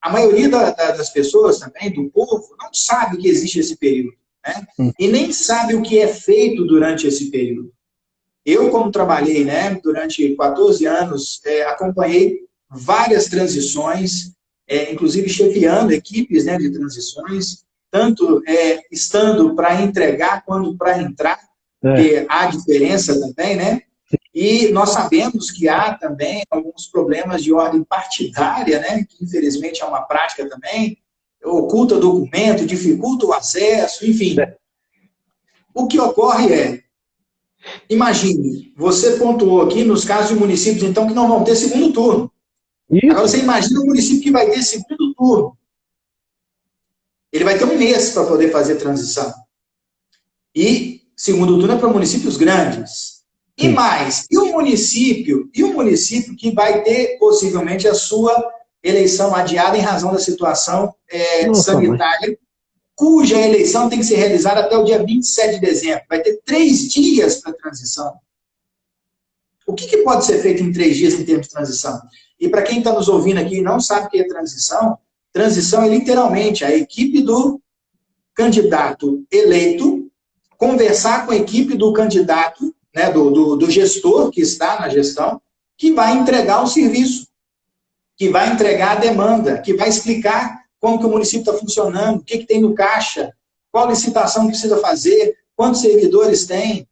a maioria das pessoas também, do povo, não sabe que existe esse período, né? E nem sabe o que é feito durante esse período. Eu, como trabalhei, né, durante 14 anos, acompanhei várias transições, inclusive chefiando equipes, né, de transições, tanto estando para entregar quanto para entrar, porque há diferença também, né? E nós sabemos que há também alguns problemas de ordem partidária, né, que infelizmente é uma prática também, oculta documento, dificulta o acesso, enfim. O que ocorre imagine, você pontuou aqui nos casos de municípios, então, que não vão ter segundo turno. Isso. Agora você imagina um município que vai ter segundo turno. Ele vai ter um mês para poder fazer transição. E segundo turno é para municípios grandes. E mais, e o município que vai ter possivelmente a sua eleição adiada em razão da situação sanitária, cuja eleição tem que ser realizada até o dia 27 de dezembro. Vai ter 3 dias para transição. O que pode ser feito em 3 dias em termos de transição? E para quem está nos ouvindo aqui e não sabe o que é transição, transição é literalmente a equipe do candidato eleito conversar com a equipe do candidato, né, do gestor que está na gestão, que vai entregar o serviço, que vai entregar a demanda, que vai explicar como que o município está funcionando, o que tem no caixa, qual licitação precisa fazer, quantos servidores tem.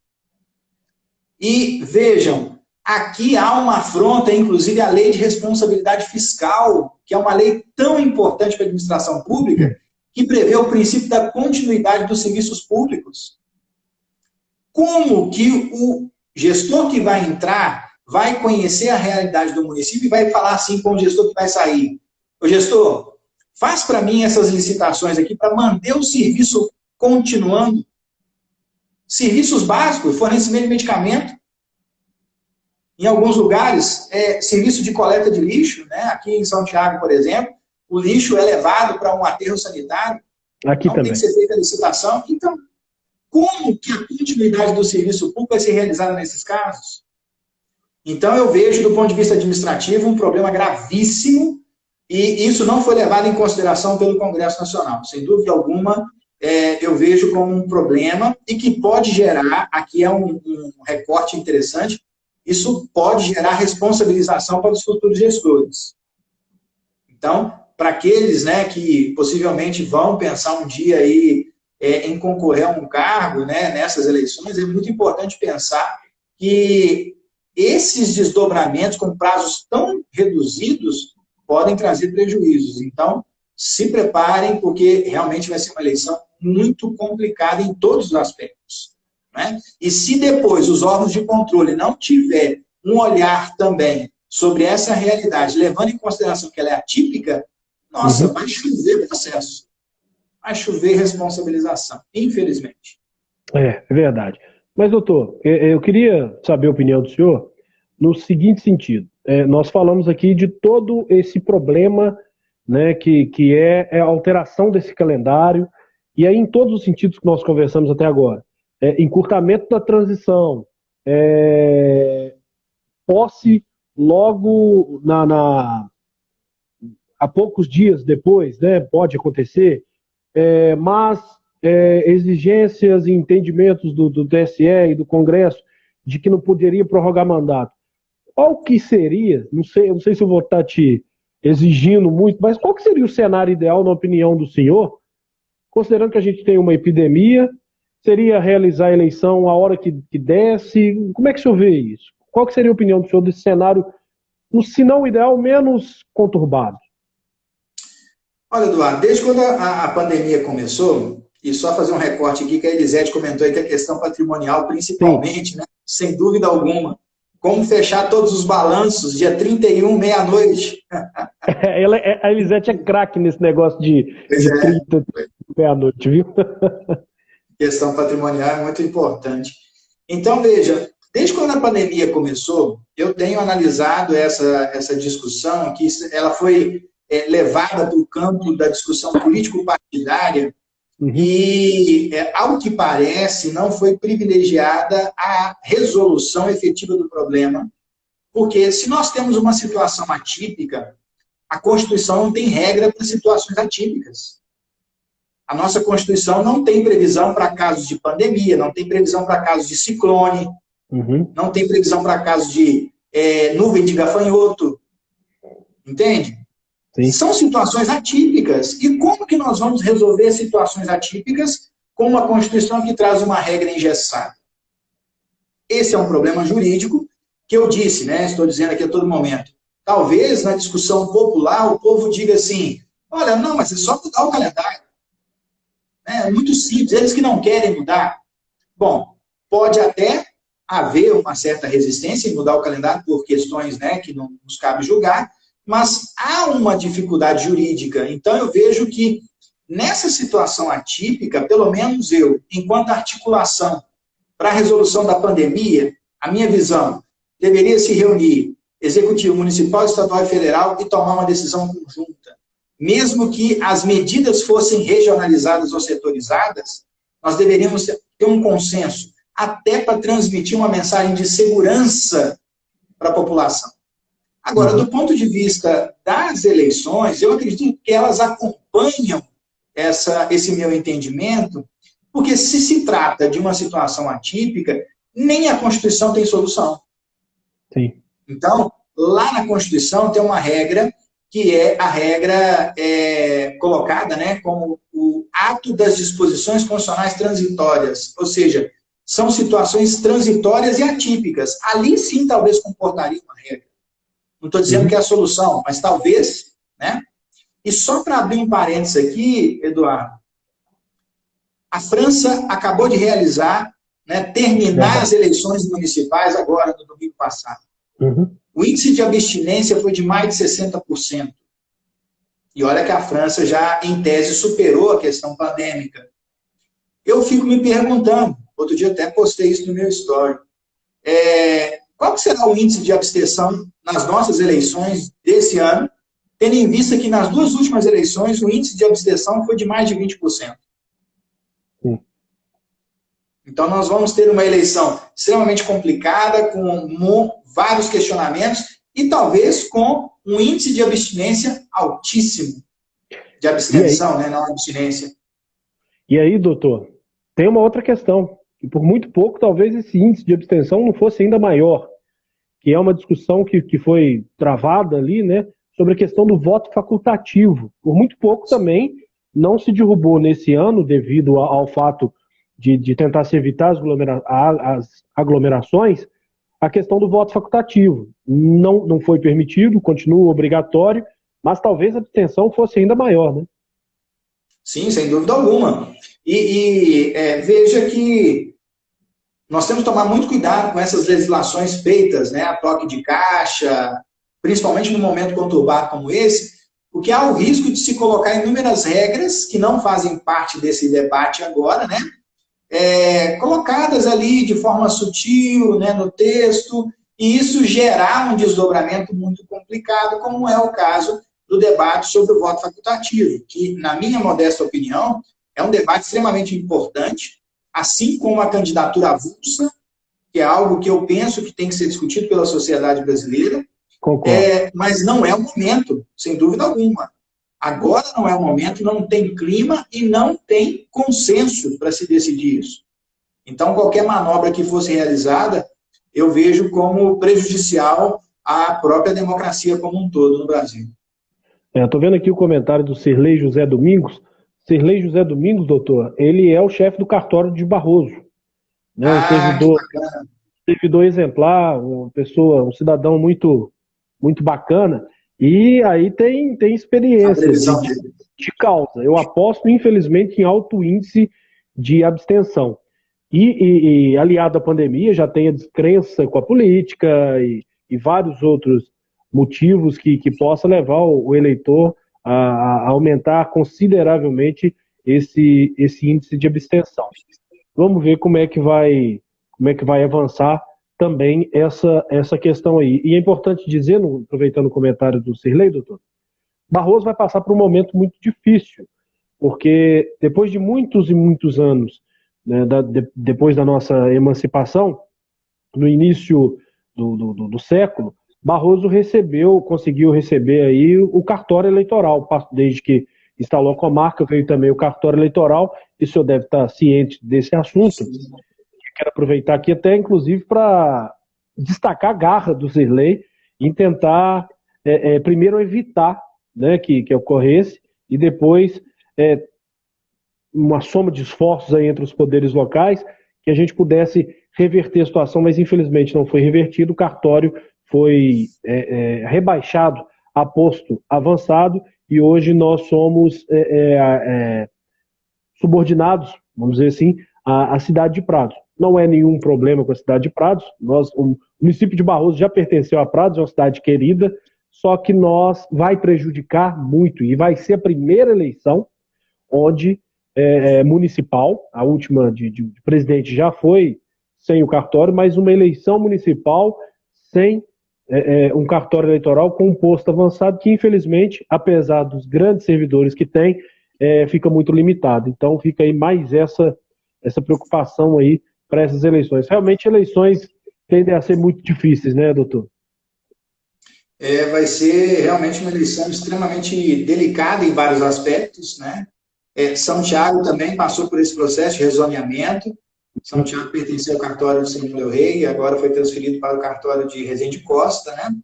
E vejam, aqui há uma afronta, inclusive, à lei de responsabilidade fiscal, que é uma lei tão importante para a administração pública, que prevê o princípio da continuidade dos serviços públicos. Como que o gestor que vai entrar vai conhecer a realidade do município e vai falar assim com o gestor que vai sair? Ô gestor, faz para mim essas licitações aqui para manter o serviço continuando. Serviços básicos, fornecimento de medicamento. Em alguns lugares, serviço de coleta de lixo, né? Aqui em São Tiago, por exemplo, o lixo é levado para um aterro sanitário. Aqui então também. Tem que ser feita a licitação. Então, como que a continuidade do serviço público vai ser realizada nesses casos? Então, eu vejo, do ponto de vista administrativo, um problema gravíssimo, e isso não foi levado em consideração pelo Congresso Nacional. Sem dúvida alguma, eu vejo como um problema, e que pode gerar, aqui é um recorte interessante, isso pode gerar responsabilização para os futuros gestores. Então, para aqueles, né, que possivelmente vão pensar um dia aí em concorrer a um cargo, né, nessas eleições, é muito importante pensar que esses desdobramentos com prazos tão reduzidos podem trazer prejuízos. Então, se preparem, porque realmente vai ser uma eleição muito complicada em todos os aspectos, né? E se depois os órgãos de controle não tiver um olhar também sobre essa realidade, levando em consideração que ela é atípica, nossa, vai chover processo. Vai chover responsabilização, infelizmente. É verdade. Mas, doutor, eu queria saber a opinião do senhor no seguinte sentido. Nós falamos aqui de todo esse problema, né, que é a alteração desse calendário, e aí em todos os sentidos que nós conversamos até agora. Encurtamento da transição, posse logo há poucos dias depois, né, pode acontecer, mas exigências e entendimentos do TSE e do Congresso de que não poderia prorrogar mandato. Qual que seria, não sei se eu vou estar te exigindo muito, mas qual que seria o cenário ideal, na opinião do senhor, considerando que a gente tem uma epidemia, seria realizar a eleição a hora que desse? Como é que o senhor vê isso? Qual que seria a opinião do senhor desse cenário, se não o ideal, menos conturbado? Olha, Eduardo, desde quando a pandemia começou, e só fazer um recorte aqui, que a Elisete comentou aí que a questão patrimonial, principalmente, né, sem dúvida alguma, como fechar todos os balanços dia 31, meia-noite. A Elisete é craque nesse negócio de 30, meia-noite, viu? Questão patrimonial é muito importante. Então, veja, desde quando a pandemia começou, eu tenho analisado essa discussão, que ela foi levada para o campo da discussão político-partidária, e, ao que parece, não foi privilegiada a resolução efetiva do problema, porque se nós temos uma situação atípica, a Constituição não tem regra para situações atípicas. A nossa Constituição não tem previsão para casos de pandemia, não tem previsão para casos de ciclone, não tem previsão para casos de nuvem de gafanhoto, entende? Sim. São situações atípicas. E como que nós vamos resolver situações atípicas com uma Constituição que traz uma regra engessada? Esse é um problema jurídico que eu disse, né? Estou dizendo aqui a todo momento. Talvez, na discussão popular, o povo diga assim, olha, não, mas é só mudar o calendário. É muito simples, eles que não querem mudar. Bom, pode até haver uma certa resistência em mudar o calendário por questões, né, que não nos cabe julgar, mas há uma dificuldade jurídica. Então, eu vejo que nessa situação atípica, pelo menos eu, enquanto articulação para a resolução da pandemia, a minha visão deveria se reunir Executivo Municipal, Estadual e Federal e tomar uma decisão conjunta. Mesmo que as medidas fossem regionalizadas ou setorizadas, nós deveríamos ter um consenso, até para transmitir uma mensagem de segurança para a população. Agora, do ponto de vista das eleições, eu acredito que elas acompanham esse meu entendimento, porque se trata de uma situação atípica, nem a Constituição tem solução. Sim. Então, lá na Constituição tem uma regra, que é a regra colocada, né, como o ato das disposições constitucionais transitórias, ou seja, são situações transitórias e atípicas. Ali sim talvez comportaria uma regra. Não estou dizendo que é a solução, mas talvez, né? E só para abrir um parênteses aqui, Eduardo, a França acabou de realizar, né, terminar as eleições municipais agora, no domingo passado. O índice de abstinência foi de mais de 60%. E olha que a França já, em tese, superou a questão pandêmica. Eu fico me perguntando, outro dia até postei isso no meu story, qual será o índice de abstenção nas nossas eleições desse ano, tendo em vista que nas duas últimas eleições o índice de abstenção foi de mais de 20%. Então nós vamos ter uma eleição extremamente complicada, com vários questionamentos e talvez com um índice de abstinência altíssimo. De abstenção, né, não abstinência. E aí, doutor, tem uma outra questão. E por muito pouco, talvez esse índice de abstenção não fosse ainda maior, que é uma discussão que foi travada ali, né, sobre a questão do voto facultativo. Por muito pouco também não se derrubou nesse ano, devido ao fato de tentar se evitar as aglomerações, a questão do voto facultativo. Não foi permitido, continua obrigatório, mas talvez a abstenção fosse ainda maior, né? Sim, sem dúvida alguma. Veja que nós temos que tomar muito cuidado com essas legislações feitas, né, a toque de caixa, principalmente num momento conturbado como esse, porque há o risco de se colocar inúmeras regras que não fazem parte desse debate agora, né, colocadas ali de forma sutil, né, no texto, e isso gerar um desdobramento muito complicado, como é o caso do debate sobre o voto facultativo, que, na minha modesta opinião, é um debate extremamente importante, assim como a candidatura avulsa, que é algo que eu penso que tem que ser discutido pela sociedade brasileira. Concordo. Mas não é o momento, sem dúvida alguma. Agora não é o momento, não tem clima e não tem consenso para se decidir isso. Então, qualquer manobra que fosse realizada, eu vejo como prejudicial à própria democracia como um todo no Brasil. Estou vendo aqui o comentário do Sirlei José Domingos. Sirlei José Domingos, doutor, ele é o chefe do cartório de Barroso. Né? Servidor exemplar, um cidadão muito, muito bacana. E aí tem experiência de causa. Eu aposto, infelizmente, em alto índice de abstenção. E aliado à pandemia, já tem a descrença com a política e vários outros motivos que possa levar o eleitor a aumentar consideravelmente esse índice de abstenção. Vamos ver como é que vai avançar também essa questão aí. E é importante dizer, aproveitando o comentário do Sirlei, doutor, Barroso vai passar por um momento muito difícil, porque depois de muitos e muitos anos, né, depois da nossa emancipação, no início do século, Barroso conseguiu receber aí o cartório eleitoral. Desde que instalou a comarca, veio também o cartório eleitoral, e o senhor deve estar ciente desse assunto. Quero aproveitar aqui até, inclusive, para destacar a garra do Sirlei em tentar, primeiro, evitar, né, que ocorresse, e depois uma soma de esforços aí entre os poderes locais, que a gente pudesse reverter a situação, mas infelizmente não foi revertido. O cartório foi rebaixado a posto avançado e hoje nós somos subordinados, vamos dizer assim, à cidade de Prados. Não é nenhum problema com a cidade de Prados. O município de Barroso já pertenceu a Prados, é uma cidade querida, só que vai prejudicar muito, e vai ser a primeira eleição onde municipal, a última de presidente já foi sem o cartório, mas uma eleição municipal sem um cartório eleitoral com um posto avançado que, infelizmente, apesar dos grandes servidores que tem, fica muito limitado. Então, fica aí mais essa preocupação aí para essas eleições. Realmente, eleições tendem a ser muito difíceis, né, doutor? Vai ser realmente uma eleição extremamente delicada em vários aspectos, né? São Tiago também passou por esse processo de rezoneamento. São Tiago pertencia ao cartório de São Del Rey, agora foi transferido para o cartório de Resende Costa, né?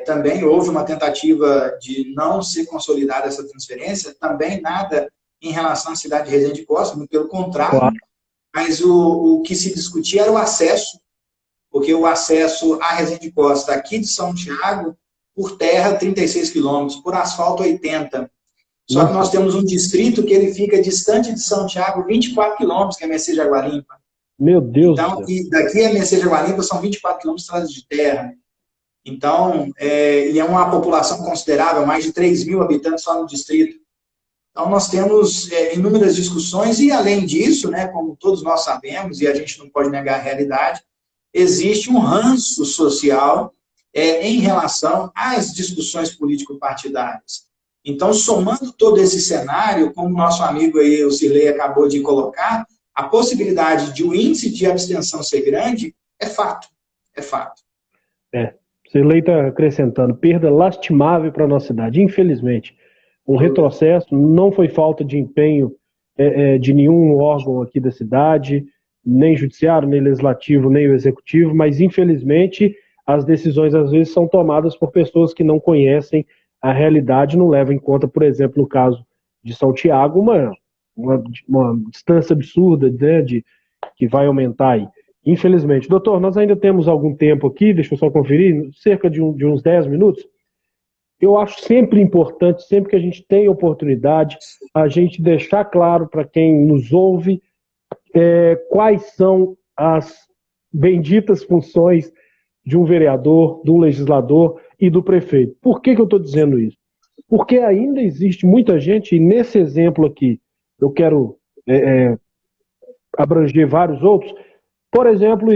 Também houve uma tentativa de não ser consolidada essa transferência, também nada em relação à cidade de Resende Costa, muito pelo contrário, claro. Mas o que se discutia era o acesso, porque o acesso a Resende Costa, aqui de São Tiago, por terra, 36 quilômetros, por asfalto, 80. Só que nós temos um distrito que ele fica distante de São Tiago, 24 quilômetros, que é Mercê de Jaguarimpa. Meu Deus! Então, e daqui a Mercê de Jaguarimpa são 24 quilômetros de estrada de terra. Então, e é uma população considerável, mais de 3 mil habitantes só no distrito. Então, nós temos inúmeras discussões, e além disso, né, como todos nós sabemos, e a gente não pode negar a realidade, existe um ranço social em relação às discussões político-partidárias. Então, somando todo esse cenário, como o nosso amigo aí, o Cirlei, acabou de colocar, a possibilidade de o índice de abstenção ser grande é fato. É fato. O Cirlei está acrescentando, perda lastimável para a nossa cidade, infelizmente. Um retrocesso, não foi falta de empenho de nenhum órgão aqui da cidade, nem judiciário, nem legislativo, nem o executivo, mas infelizmente as decisões às vezes são tomadas por pessoas que não conhecem a realidade, não levam em conta, por exemplo, no caso de São Tiago, uma distância absurda, né, que vai aumentar aí. Infelizmente. Doutor, nós ainda temos algum tempo aqui, deixa eu só conferir, cerca de uns 10 minutos. Eu acho sempre importante, sempre que a gente tem oportunidade, a gente deixar claro para quem nos ouve quais são as benditas funções de um vereador, do legislador e do prefeito. Por que eu estou dizendo isso? Porque ainda existe muita gente, e nesse exemplo aqui eu quero abranger vários outros, por exemplo,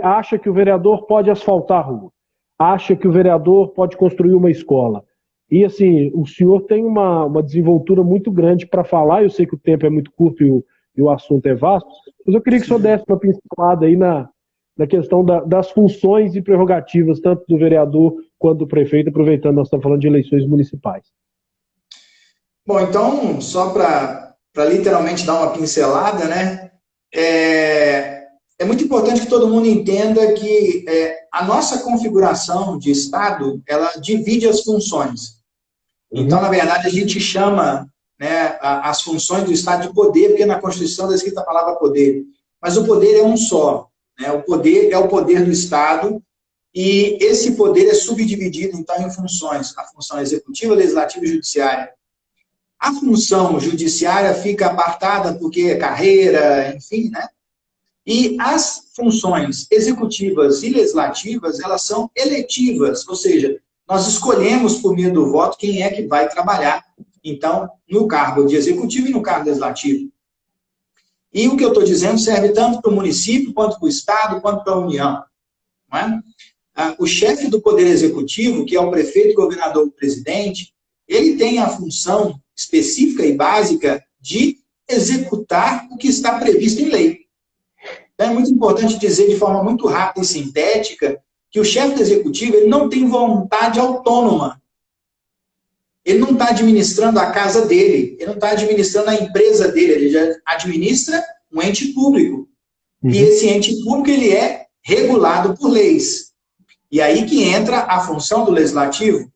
acha que o vereador pode asfaltar a rua, acha que o vereador pode construir uma escola. E assim, o senhor tem uma desenvoltura muito grande para falar, eu sei que o tempo é muito curto e o assunto é vasto, mas eu queria que o senhor desse uma pincelada aí na questão das funções e prerrogativas, tanto do vereador quanto do prefeito, aproveitando que nós estamos falando de eleições municipais. Bom, então, só para literalmente dar uma pincelada, né? É muito importante que todo mundo entenda que a nossa configuração de Estado, ela divide as funções. Então, na verdade, a gente chama, né, as funções do Estado de poder, porque na Constituição está escrita a palavra poder. Mas o poder é um só. Né? O poder é o poder do Estado, e esse poder é subdividido, então, em funções. A função executiva, legislativa e judiciária. A função judiciária fica apartada porque é carreira, enfim, né? E as funções executivas e legislativas, elas são eletivas, ou seja, nós escolhemos por meio do voto quem é que vai trabalhar, então, no cargo de executivo e no cargo legislativo. E o que eu estou dizendo serve tanto para o município, quanto para o Estado, quanto para a União. Não é? O chefe do Poder Executivo, que é o prefeito, governador, presidente, ele tem a função específica e básica de executar o que está previsto em lei. Então, é muito importante dizer de forma muito rápida e sintética que o chefe do executivo ele não tem vontade autônoma. Ele não está administrando a casa dele, ele não está administrando a empresa dele, ele já administra um ente público. E esse ente público ele é regulado por leis. E aí que entra a função do legislativo,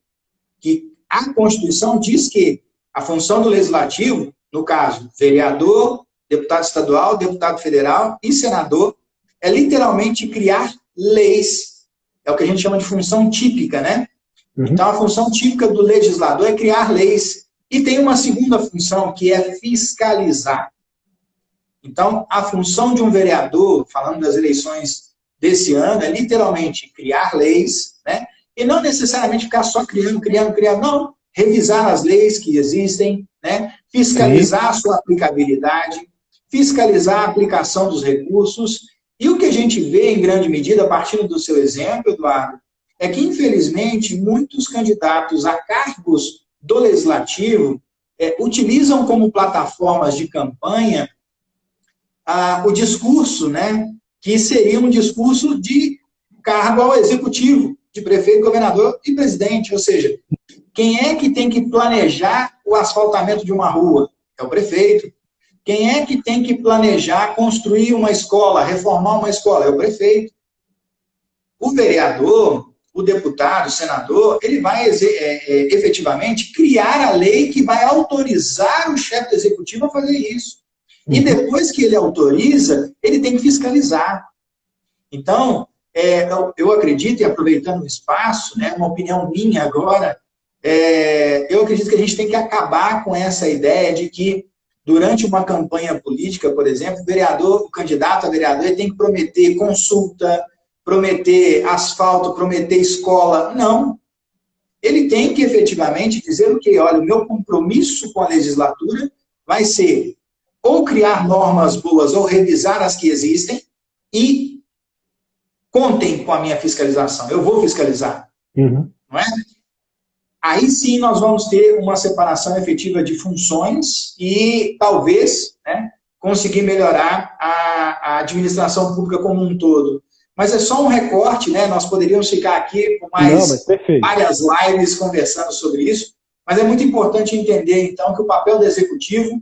que a Constituição diz que a função do legislativo, no caso, vereador, deputado estadual, deputado federal e senador, é literalmente criar leis. É o que a gente chama de função típica, né? Então, a função típica do legislador é criar leis. E tem uma segunda função, que é fiscalizar. Então, a função de um vereador, falando das eleições desse ano, é literalmente criar leis, né? E não necessariamente ficar só criando, não. Revisar as leis que existem, né? Fiscalizar a sua aplicabilidade, fiscalizar a aplicação dos recursos. E o que a gente vê, em grande medida, partindo do seu exemplo, Eduardo, é que, infelizmente, muitos candidatos a cargos do Legislativo utilizam como plataformas de campanha o discurso, né, que seria um discurso de cargo ao Executivo, de prefeito, governador e presidente. Ou seja, quem é que tem que planejar o asfaltamento de uma rua? É o prefeito. Quem é que tem que planejar construir uma escola, reformar uma escola? É o prefeito. O vereador, o deputado, o senador, ele vai efetivamente criar a lei que vai autorizar o chefe do executivo a fazer isso. E depois que ele autoriza, ele tem que fiscalizar. Então, eu acredito, e aproveitando o espaço, né, uma opinião minha agora, eu acredito que a gente tem que acabar com essa ideia de que, durante uma campanha política, por exemplo, o candidato a vereador, ele tem que prometer consulta, prometer asfalto, prometer escola. Não. Ele tem que efetivamente dizer o quê? Olha, o meu compromisso com a legislatura vai ser ou criar normas boas ou revisar as que existem e contem com a minha fiscalização. Eu vou fiscalizar. Não é? Aí sim nós vamos ter uma separação efetiva de funções e talvez, né, conseguir melhorar a administração pública como um todo. Mas é só um recorte, né? Nós poderíamos ficar aqui com mais várias lives conversando sobre isso, mas é muito importante entender, então, que o papel do executivo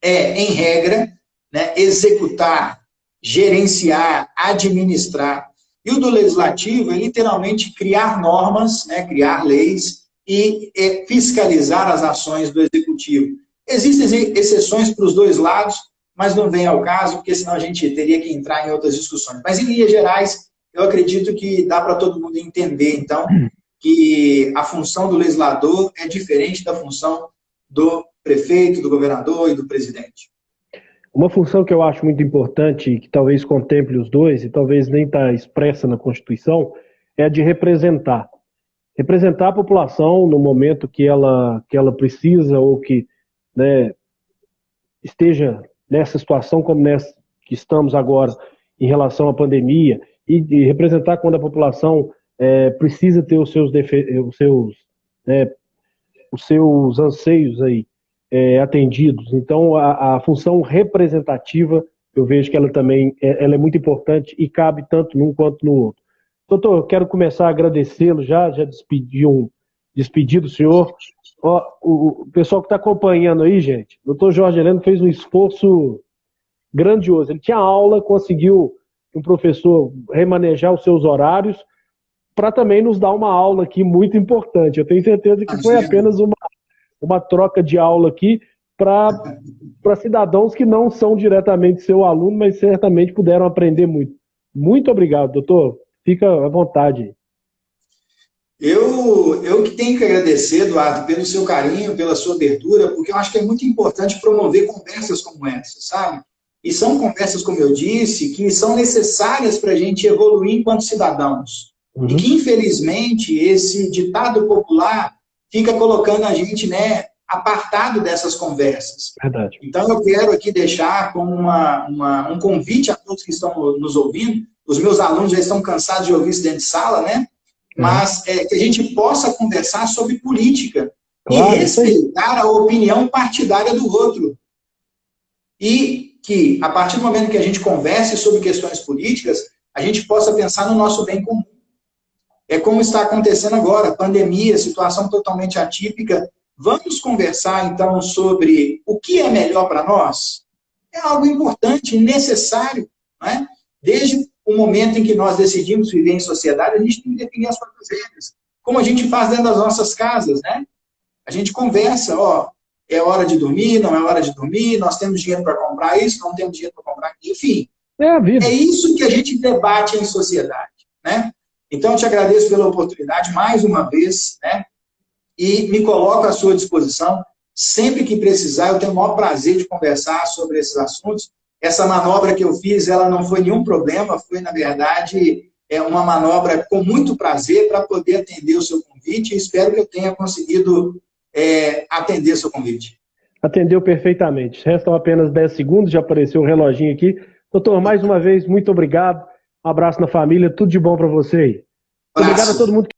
é, em regra, né, executar, gerenciar, administrar. E o do legislativo é literalmente criar normas, né, criar leis e fiscalizar as ações do executivo. Existem exceções para os dois lados, mas não vem ao caso, porque senão a gente teria que entrar em outras discussões. Mas, em linhas gerais, eu acredito que dá para todo mundo entender, então, que a função do legislador é diferente da função do prefeito, do governador e do presidente. Uma função que eu acho muito importante, que talvez contemple os dois, e talvez nem está expressa na Constituição, é a de representar. Representar a população no momento que ela precisa ou que, né, esteja nessa situação como nessa que estamos agora em relação à pandemia, e representar quando a população precisa ter os seus anseios aí atendidos. Então, a função representativa, eu vejo que ela também ela é muito importante e cabe tanto num quanto no outro. Doutor, eu quero começar a agradecê-lo, já despedi do senhor. Ó, o pessoal que está acompanhando aí, gente, o doutor Jorge Heleno fez um esforço grandioso. Ele tinha aula, conseguiu um professor remanejar os seus horários para também nos dar uma aula aqui muito importante. Eu tenho certeza que foi apenas uma troca de aula aqui para cidadãos que não são diretamente seu aluno, mas certamente puderam aprender muito. Muito obrigado, doutor. Fica à vontade. Eu que tenho que agradecer, Eduardo, pelo seu carinho, pela sua abertura, porque eu acho que é muito importante promover conversas como essa, sabe? E são conversas, como eu disse, que são necessárias para a gente evoluir enquanto cidadãos. E que, infelizmente, esse ditado popular fica colocando a gente, né, apartado dessas conversas. Verdade. Então, eu quero aqui deixar como um convite a todos que estão nos ouvindo. Os meus alunos já estão cansados de ouvir isso dentro de sala, né? Mas que a gente possa conversar sobre política, claro, e respeitar a opinião partidária do outro. E que, a partir do momento que a gente converse sobre questões políticas, a gente possa pensar no nosso bem comum. É como está acontecendo agora, pandemia, situação totalmente atípica. Vamos conversar, então, sobre o que é melhor para nós? É algo importante, necessário, né? Desde o momento em que nós decidimos viver em sociedade, a gente tem que definir as próprias regras. Como a gente faz dentro das nossas casas, né? A gente conversa, ó, é hora de dormir, não é hora de dormir, nós temos dinheiro para comprar isso, não temos dinheiro para comprar aquilo, enfim. É isso que a gente debate em sociedade, né? Então, eu te agradeço pela oportunidade, mais uma vez, né? E me coloco à sua disposição. Sempre que precisar, eu tenho o maior prazer de conversar sobre esses assuntos. Essa manobra que eu fiz, ela não foi nenhum problema, foi, na verdade, uma manobra com muito prazer para poder atender o seu convite, e espero que eu tenha conseguido atender o seu convite. Atendeu perfeitamente. Restam apenas 10 segundos, já apareceu o reloginho aqui. Doutor, mais uma vez, muito obrigado. Um abraço na família, tudo de bom para você aí. Obrigado a todo mundo.